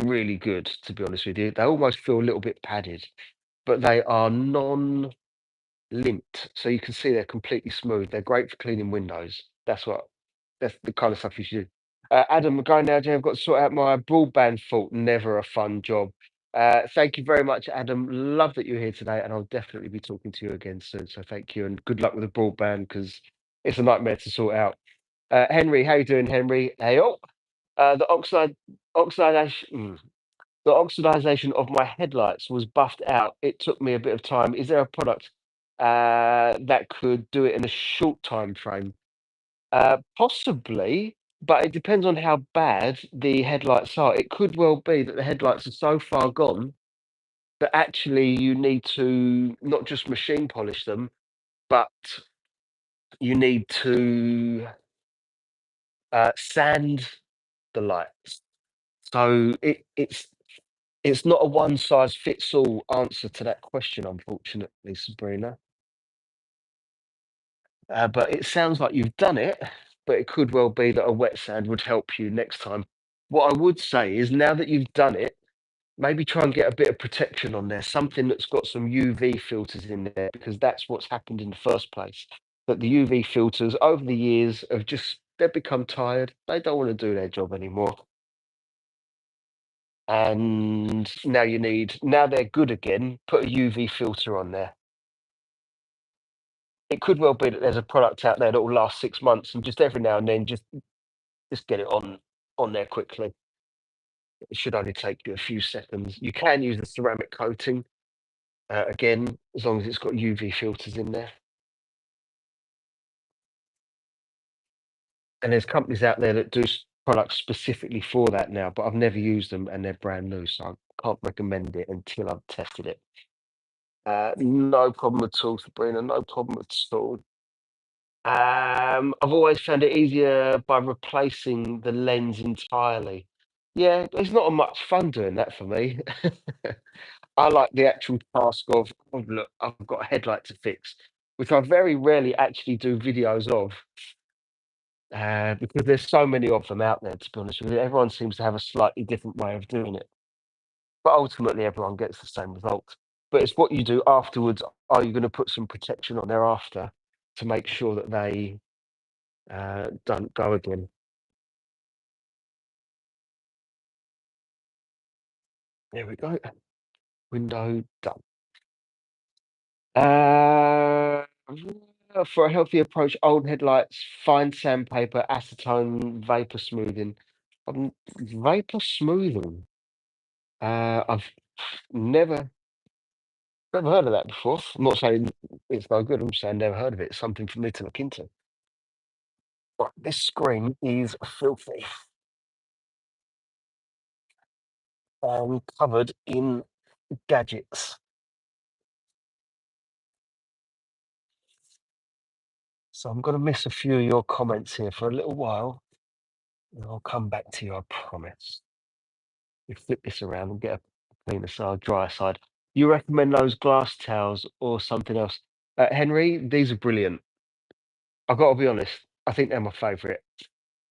really good, to be honest with you. They almost feel a little bit padded, but they are non-lint, so you can see they're completely smooth. They're great for cleaning windows. That's the kind of stuff you should do. Adam, I'm going now, Jay. I've got to sort out my broadband fault. Never a fun job. Thank you very much, Adam. Love that you're here today, and I'll definitely be talking to you again soon. So thank you, and good luck with the broadband because it's a nightmare to sort out. Henry, how you doing, Henry? Hey, oh, the oxidation. The oxidization of my headlights was buffed out. It took me a bit of time. Is there a product that could do it in a short time frame? Possibly, but it depends on how bad the headlights are. It could well be that the headlights are so far gone that actually you need to not just machine polish them, but you need to sand the lights. So it's not a one size fits all answer to that question, unfortunately, Sabrina. But it sounds like you've done it, but it could well be that a wet sand would help you next time. What I would say is now that you've done it, maybe try and get a bit of protection on there, something that's got some UV filters in there, because that's what's happened in the first place. That the UV filters over the years have they've become tired. They don't want to do their job anymore. And now they're good again, put a UV filter on there. It could well be that there's a product out there that will last 6 months and just every now and then just get it on there quickly. It should only take you a few seconds. You can use the ceramic coating again, as long as it's got UV filters in there. And there's companies out there that products specifically for that now, but I've never used them and they're brand new, so I can't recommend it until I've tested it. No problem at all, Sabrina. No problem at all. I've always found it easier by replacing the lens entirely. Yeah, it's not much fun doing that for me. I like the actual task of, oh, look, I've got a headlight to fix, which I very rarely actually do videos of, because there's so many of them out there, to be honest with you. Everyone seems to have a slightly different way of doing it, but ultimately everyone gets the same result. But it's what you do afterwards. Are you going to put some protection on there after to make sure that they don't go again? There we go. Window done. Uh, for a healthy approach, old headlights, fine sandpaper, acetone, vapor smoothing. Vapor smoothing. I've never never heard of that before. I'm not saying it's no good. I'm saying never heard of it. It's something for me to look into. Right, this screen is filthy and covered in gadgets. So I'm going to miss a few of your comments here for a little while, and I'll come back to you, I promise. You flip this around and get a cleaner side, drier side. You recommend those glass towels or something else? Henry, these are brilliant. I've got to be honest. I think they're my favourite,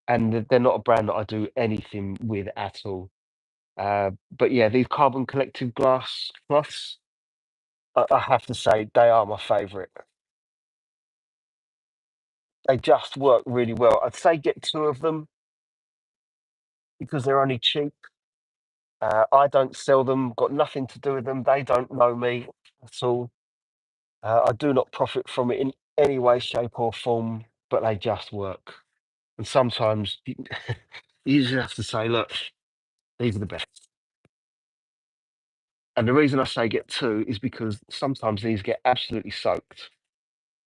and they're not a brand that I do anything with at all. But yeah, these carbon collective glass cloths, I have to say, they are my favourite. They just work really well. I'd say get two of them because they're only cheap. I don't sell them, got nothing to do with them. They don't know me at all. I do not profit from it in any way, shape, or form, but they just work. And sometimes you just have to say, look, these are the best. And the reason I say get two is because sometimes these get absolutely soaked.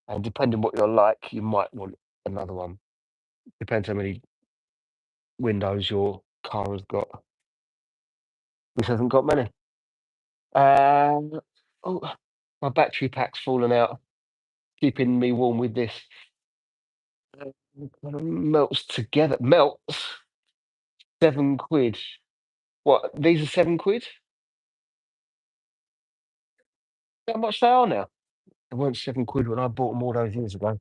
And depending what you're like, you might want another one. Depends how many windows your car has got. This hasn't got many. Oh, my battery pack's fallen out, keeping me warm with this. Melts together. Melts. £7. What? These are £7? How much they are now? They weren't £7 when I bought them all those years ago.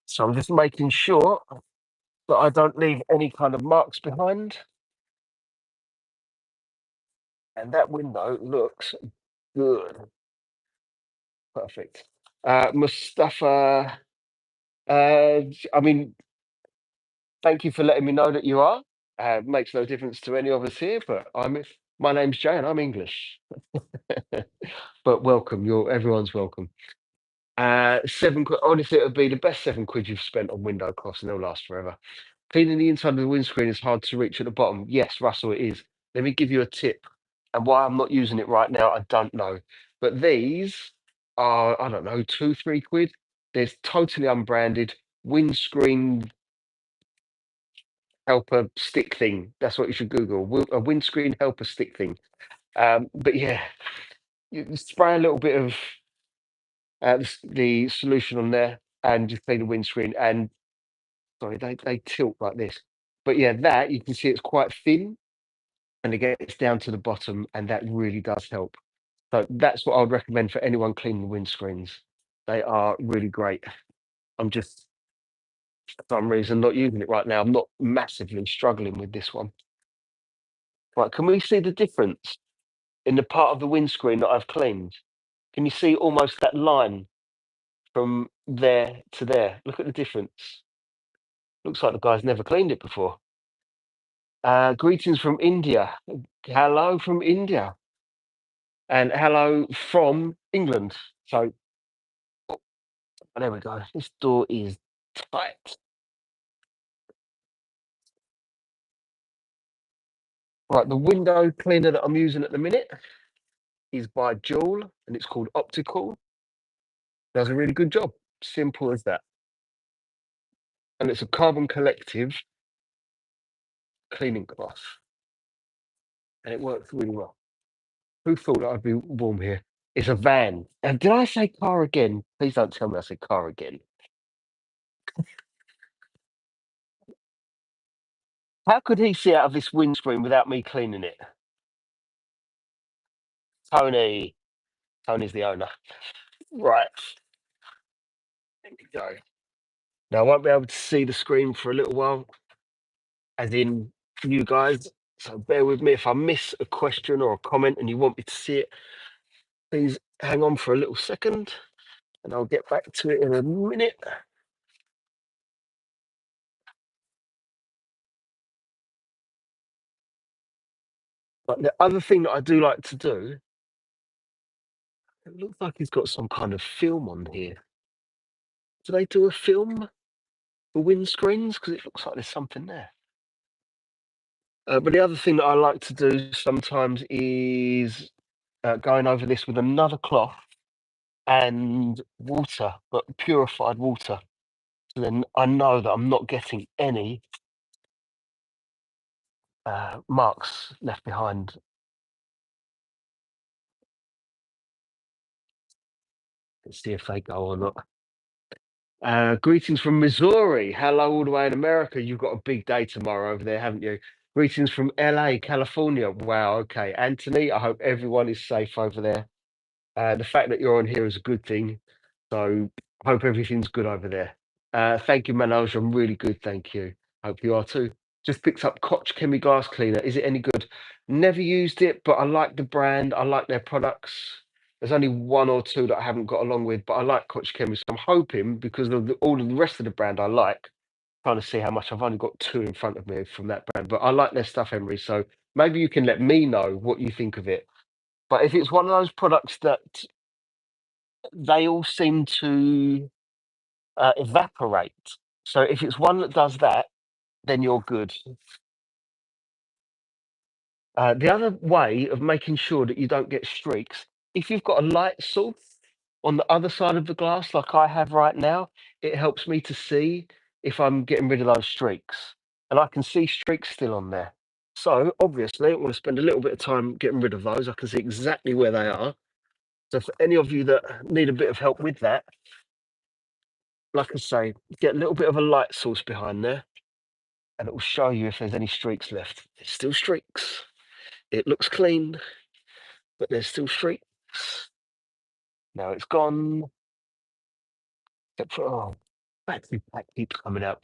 So I'm just making sure that I don't leave any kind of marks behind. And that window looks good. Perfect. Mustafa, I mean, thank you for letting me know that you are. Makes no difference to any of us here, but my name's Jay and I'm English. But welcome, everyone's welcome. £7. Honestly, it would be the best £7 you've spent on window cloths, and they'll last forever. Cleaning the inside of the windscreen is hard to reach at the bottom. Yes, Russell, it is. Let me give you a tip. And why I'm not using it right now, I don't know. But these are, I don't know, £2, £3. There's totally unbranded windscreen helper stick thing. That's what you should Google. A windscreen helper stick thing. But yeah, you spray a little bit of the solution on there and just clean the windscreen. And sorry, they tilt like this. But yeah, that you can see it's quite thin and it gets down to the bottom, and that really does help. So that's what I would recommend for anyone cleaning windscreens. They are really great. I'm just for some reason not using it right now. I'm not massively struggling with this one. Right, can we see the difference in the part of the windscreen that I've cleaned? Can you see almost that line from there to there? Look at the difference. Looks like the guy's never cleaned it before. Greetings from India. Hello from India. And hello from England. So there we go. This door is tight. Right, the window cleaner that I'm using at the minute is by Joule and it's called Optical. Does a really good job. Simple as that. And it's a carbon collective cleaning cloth, and it works really well. Who thought that I'd be warm here? It's a van. And did I say car again? Please don't tell me I said car again. How could he see out of this windscreen without me cleaning it? Tony. Tony's the owner. Right. There we go. Now I won't be able to see the screen for a little while, as in you guys. So bear with me. If I miss a question or a comment and you want me to see it, please hang on for a little second and I'll get back to it in a minute. But the other thing that I do like to do, it looks like he's got some kind of film on here. Do they do a film for windscreens? Because it looks like there's something there. But the other thing that I like to do sometimes is going over this with another cloth and water, but purified water. So then I know that I'm not getting any marks left behind. Let's see if they go or not. Greetings from Missouri. Hello, all the way in America. You've got a big day tomorrow over there, haven't you? Greetings from LA, California. Wow. Okay. Anthony, I hope everyone is safe over there. The fact that you're on here is a good thing. So hope everything's good over there. Thank you, Manoj. I'm really good. Thank you. Hope you are too. Just picked up Koch Chemi Glass Cleaner. Is it any good? Never used it, but I like the brand. I like their products. There's only one or two that I haven't got along with, but I like Koch Chemi. So I'm hoping, because of all of the rest of the brand I like, trying to see how much. I've only got two in front of me from that brand, but I like their stuff, Emery. So maybe you can let me know what you think of it. But if it's one of those products that they all seem to evaporate. So if it's one that does that, then you're good. The other way of making sure that you don't get streaks, if you've got a light source on the other side of the glass, like I have right now, it helps me to see if I'm getting rid of those streaks. And I can see streaks still on there. So obviously, I want to spend a little bit of time getting rid of those. I can see exactly where they are. So for any of you that need a bit of help with that, like I say, get a little bit of a light source behind there and it will show you if there's any streaks left. There's still streaks. It looks clean, but there's still streaks. Now it's gone. Except for, oh, battery pack keeps coming out.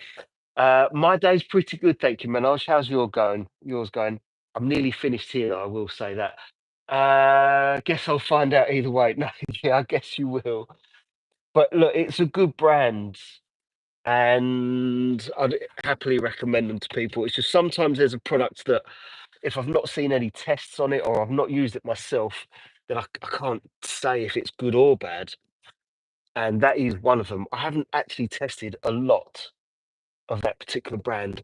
My day's pretty good, thank you, Manoj. How's yours going? I'm nearly finished here, I will say that. Guess I'll find out either way. No, yeah, I guess you will. But look, it's a good brand. And I'd happily recommend them to people. It's just sometimes there's a product that if I've not seen any tests on it or I've not used it myself, then I can't say if it's good or bad. And that is one of them. I haven't actually tested a lot of that particular brand,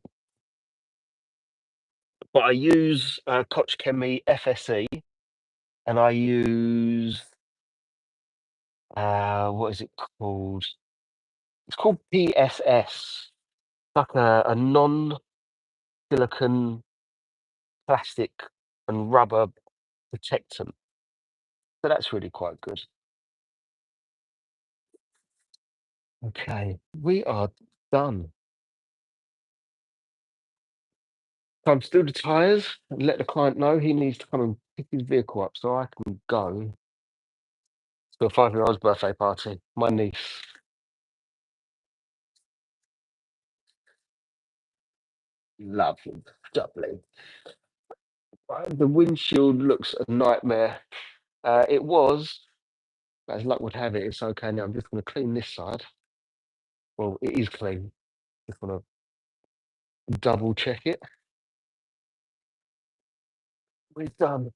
but I use Koch Chemi FSE and I use, what is it called? It's called PSS, like a non silicon plastic and rubber protectant. So that's really quite good. Okay, we are done. Time to do the tyres and let the client know he needs to come and pick his vehicle up so I can go to a 5-year-old's birthday party. My niece. Lovely, lovely. The windshield looks a nightmare. It was, as luck would have it, it's okay now. I'm just going to clean this side. Well, it is clean. Just want to double check it. We're done.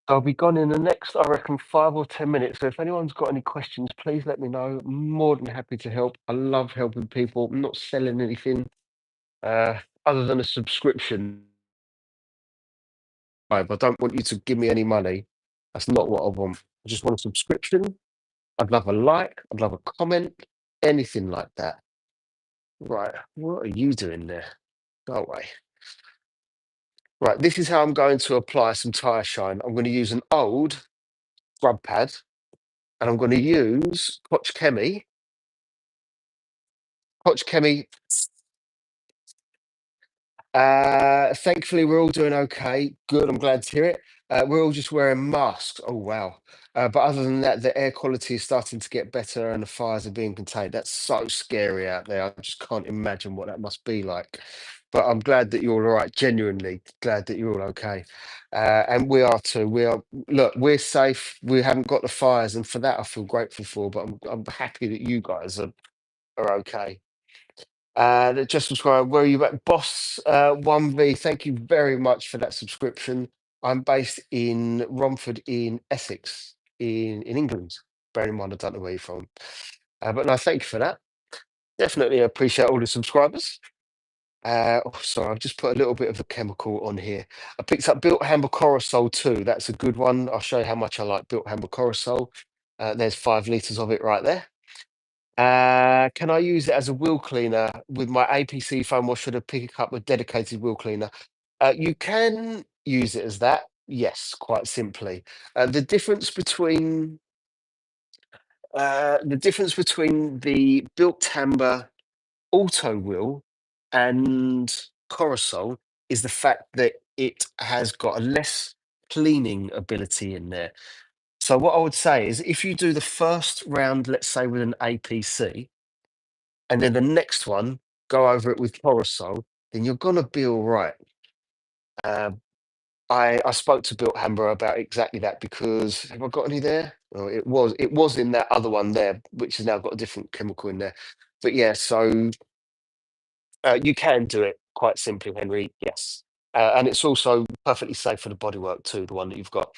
I'll be gone in the next, I reckon, 5 or 10 minutes. So if anyone's got any questions, please let me know. More than happy to help. I love helping people. I'm not selling anything other than a subscription. I don't want you to give me any money. That's not what I want. I just want a subscription. I'd love a like. I'd love a comment. Anything like that. Right. What are you doing there? Go away. Right. This is how I'm going to apply some tire shine. I'm going to use an old scrub pad, and I'm going to use Koch Chemi. Thankfully, we're all doing okay. Good. I'm glad to hear it. We're all just wearing masks. Oh, wow. But other than that, the air quality is starting to get better and the fires are being contained. That's so scary out there. I just can't imagine what that must be like. But I'm glad that you're all right. Genuinely glad that you're all okay. And we are too. Look, we're safe. We haven't got the fires. And for that, I feel grateful for. But I'm happy that you guys are okay. Just subscribe. Where are you at? Boss 1V, thank you very much for that subscription. I'm based in Romford in Essex, in England. Bear in mind, I don't know where you're from. But no, thank you for that. Definitely appreciate all the subscribers. Sorry, I've just put a little bit of a chemical on here. I picked up Built Hamber Corosol too. That's a good one. I'll show you how much I like Built Hamber Corosol. There's 5 litres of it right there. Can I use it as a wheel cleaner with my APC foam, or should I pick up a dedicated wheel cleaner? You can use it as that, yes, quite simply. The difference between the built timber auto wheel and Corosol is the fact that it has got a less cleaning ability in there. So what I would say is if you do the first round, let's say with an APC, and then the next one, go over it with Coruscant, then you're gonna be all right. I spoke to Built Hamber about exactly that because have I got any there? Well, it was in that other one there, which has now got a different chemical in there. But yeah, so you can do it quite simply, Henry. Yes, and it's also perfectly safe for the bodywork too. The one that you've got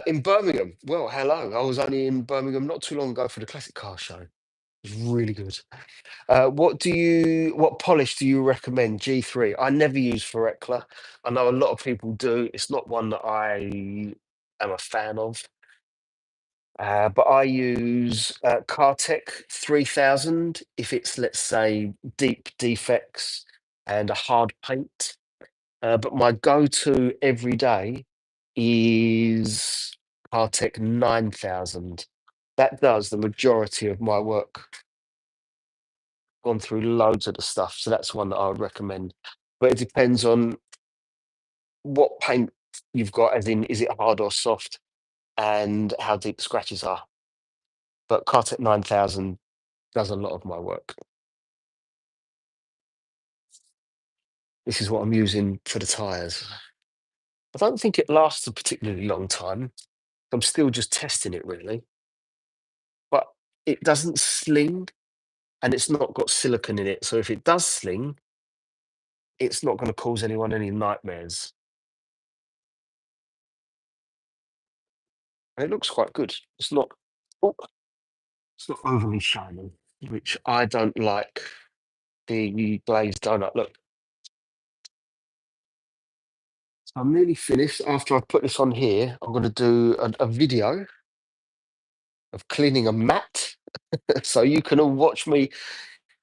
in Birmingham. Well, hello. I was only in Birmingham not too long ago for the Classic Car Show. It was really good. What polish do you recommend? G3. I never use Ferrecla. I know a lot of people do. It's not one that I am a fan of. But I use Cartec 3000 if it's, let's say, deep defects and a hard paint. But my go-to every day is Cartec 9000. That does the majority of my work. Gone through loads of the stuff, so that's one that I would recommend. But it depends on what paint you've got, as in, is it hard or soft, and how deep the scratches are. But Cartec 9000 does a lot of my work. This is what I'm using for the tyres. I don't think it lasts a particularly long time. I'm still just testing it, really. But it doesn't sling, and it's not got silicone in it. So if it does sling, it's not going to cause anyone any nightmares. And it looks quite good. Oh, it's not overly shiny, which I don't like. The glazed donut look. So I'm nearly finished. After I put this on here, I'm going to do a video of cleaning a mat. So you can all watch me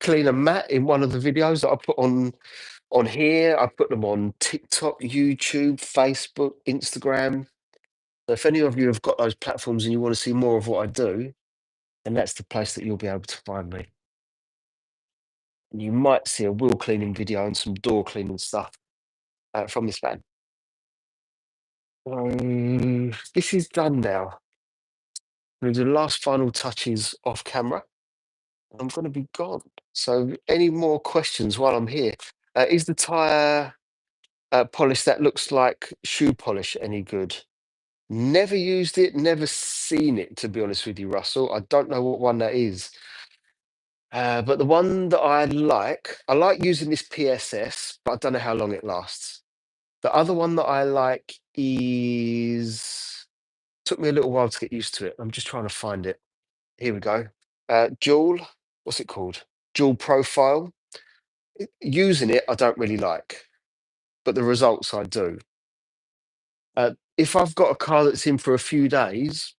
clean a mat in one of the videos that I put on here. I put them on TikTok, YouTube, Facebook, Instagram. So if any of you have got those platforms and you want to see more of what I do, then that's the place that you'll be able to find me. And you might see a wheel cleaning video and some door cleaning stuff from this van. This is done now. I'm gonna do the last final touches off camera. I'm going to be gone. So, any more questions while I'm here? Is the tyre polish that looks like shoe polish any good? Never used it, never seen it, to be honest with you, Russell. I don't know what one that is. But the one that I like using this PSS, but I don't know how long it lasts. The other one that I like took me a little while to get used to it. I'm just trying to find it. Here we go. Dual, what's it called? Dual profile. Using it, I don't really like, but the results I do. If I've got a car that's in for a few days,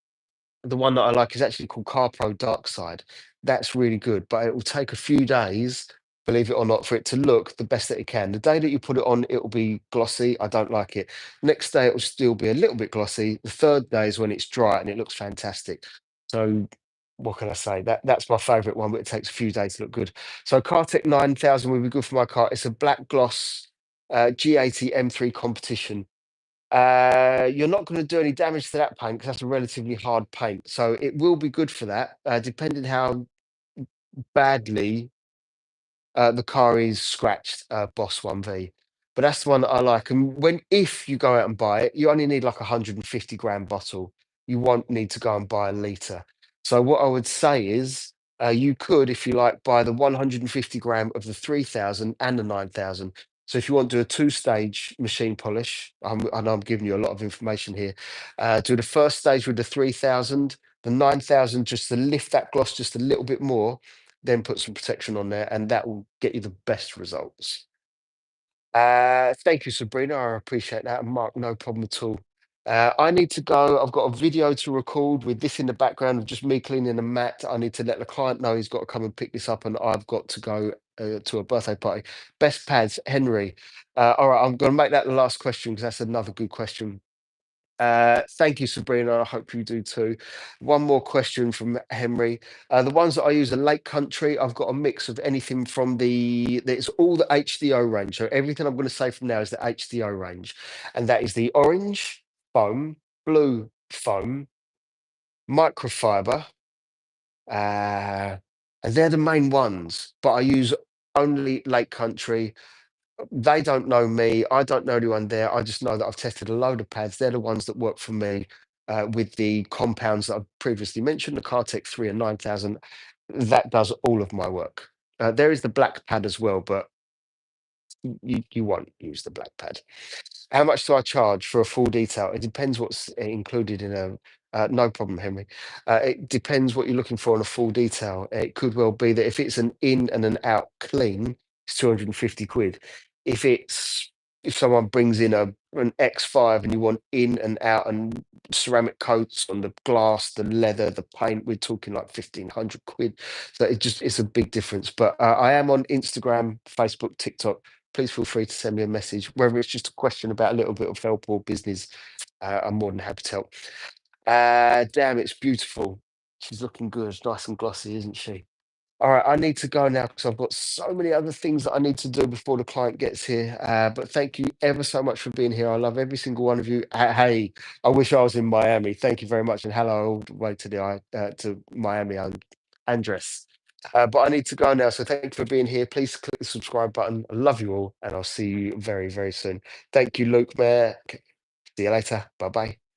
the one that I like is actually called CarPro Dark Side. That's really good, but it will take a few days, believe it or not, for it to look the best that it can. The day that you put it on, it will be glossy. I don't like it. Next day, it will still be a little bit glossy. The third day is when it's dry and it looks fantastic. So, what can I say? That's my favorite one, but it takes a few days to look good. So, CarTech 9000 will be good for my car. It's a black gloss G80 M3 competition. You're not going to do any damage to that paint because that's a relatively hard paint. So it will be good for that, depending how badly the car is scratched, Boss 1V. But that's the one that I like. And if you go out and buy it, you only need like a 150 gram bottle. You won't need to go and buy a litre. So what I would say is you could, if you like, buy the 150 gram of the 3000 and the 9000. So if you want to do a two-stage machine polish, I know I'm giving you a lot of information here. Do the first stage with the 3000, the 9000 just to lift that gloss just a little bit more, then put some protection on there, and that will get you the best results. Thank you, Sabrina. I appreciate that. And Mark, no problem at all. I need to go. I've got a video to record with this in the background of just me cleaning a mat. I need to let the client know he's got to come and pick this up, and I've got to go to a birthday party. Best pads, Henry. All right, I'm going to make that the last question because that's another good question. Thank you, Sabrina. I hope you do too. One more question from Henry. The ones that I use are Lake Country. I've got a mix of anything from it's all the HDO range. So everything I'm going to say from now is the HDO range. And that is the orange foam, blue foam, microfiber. Uh, and they're the main ones. But I use only Lake Country. They don't know me. I don't know anyone there. I just know that I've tested a load of pads. They're the ones that work for me with the compounds that I've previously mentioned, the Cartec 3 and 9000. That does all of my work. There is the black pad as well, but you won't use the black pad. How much do I charge for a full detail? It depends what's included in a. No problem, Henry. It depends what you're looking for in a full detail. It could well be that if it's an in and an out clean, it's 250 quid. If someone brings in an X5 and you want in and out and ceramic coats on the glass, the leather, the paint, we're talking like 1,500 quid. So it's a big difference. But I am on Instagram, Facebook, TikTok. Please feel free to send me a message, whether it's just a question about a little bit of help or business. I'm more than happy to help. Damn, it's beautiful. She's looking good, nice and glossy, isn't she? All right, I need to go now because I've got so many other things that I need to do before the client gets here. But thank you ever so much for being here. I love every single one of you. Hey, I wish I was in Miami. Thank you very much, and hello all the way to to Miami and Andres. But I need to go now. So thank you for being here. Please click the subscribe button. I love you all, and I'll see you very, very soon. Thank you, Luke Mayor. See you later. Bye bye.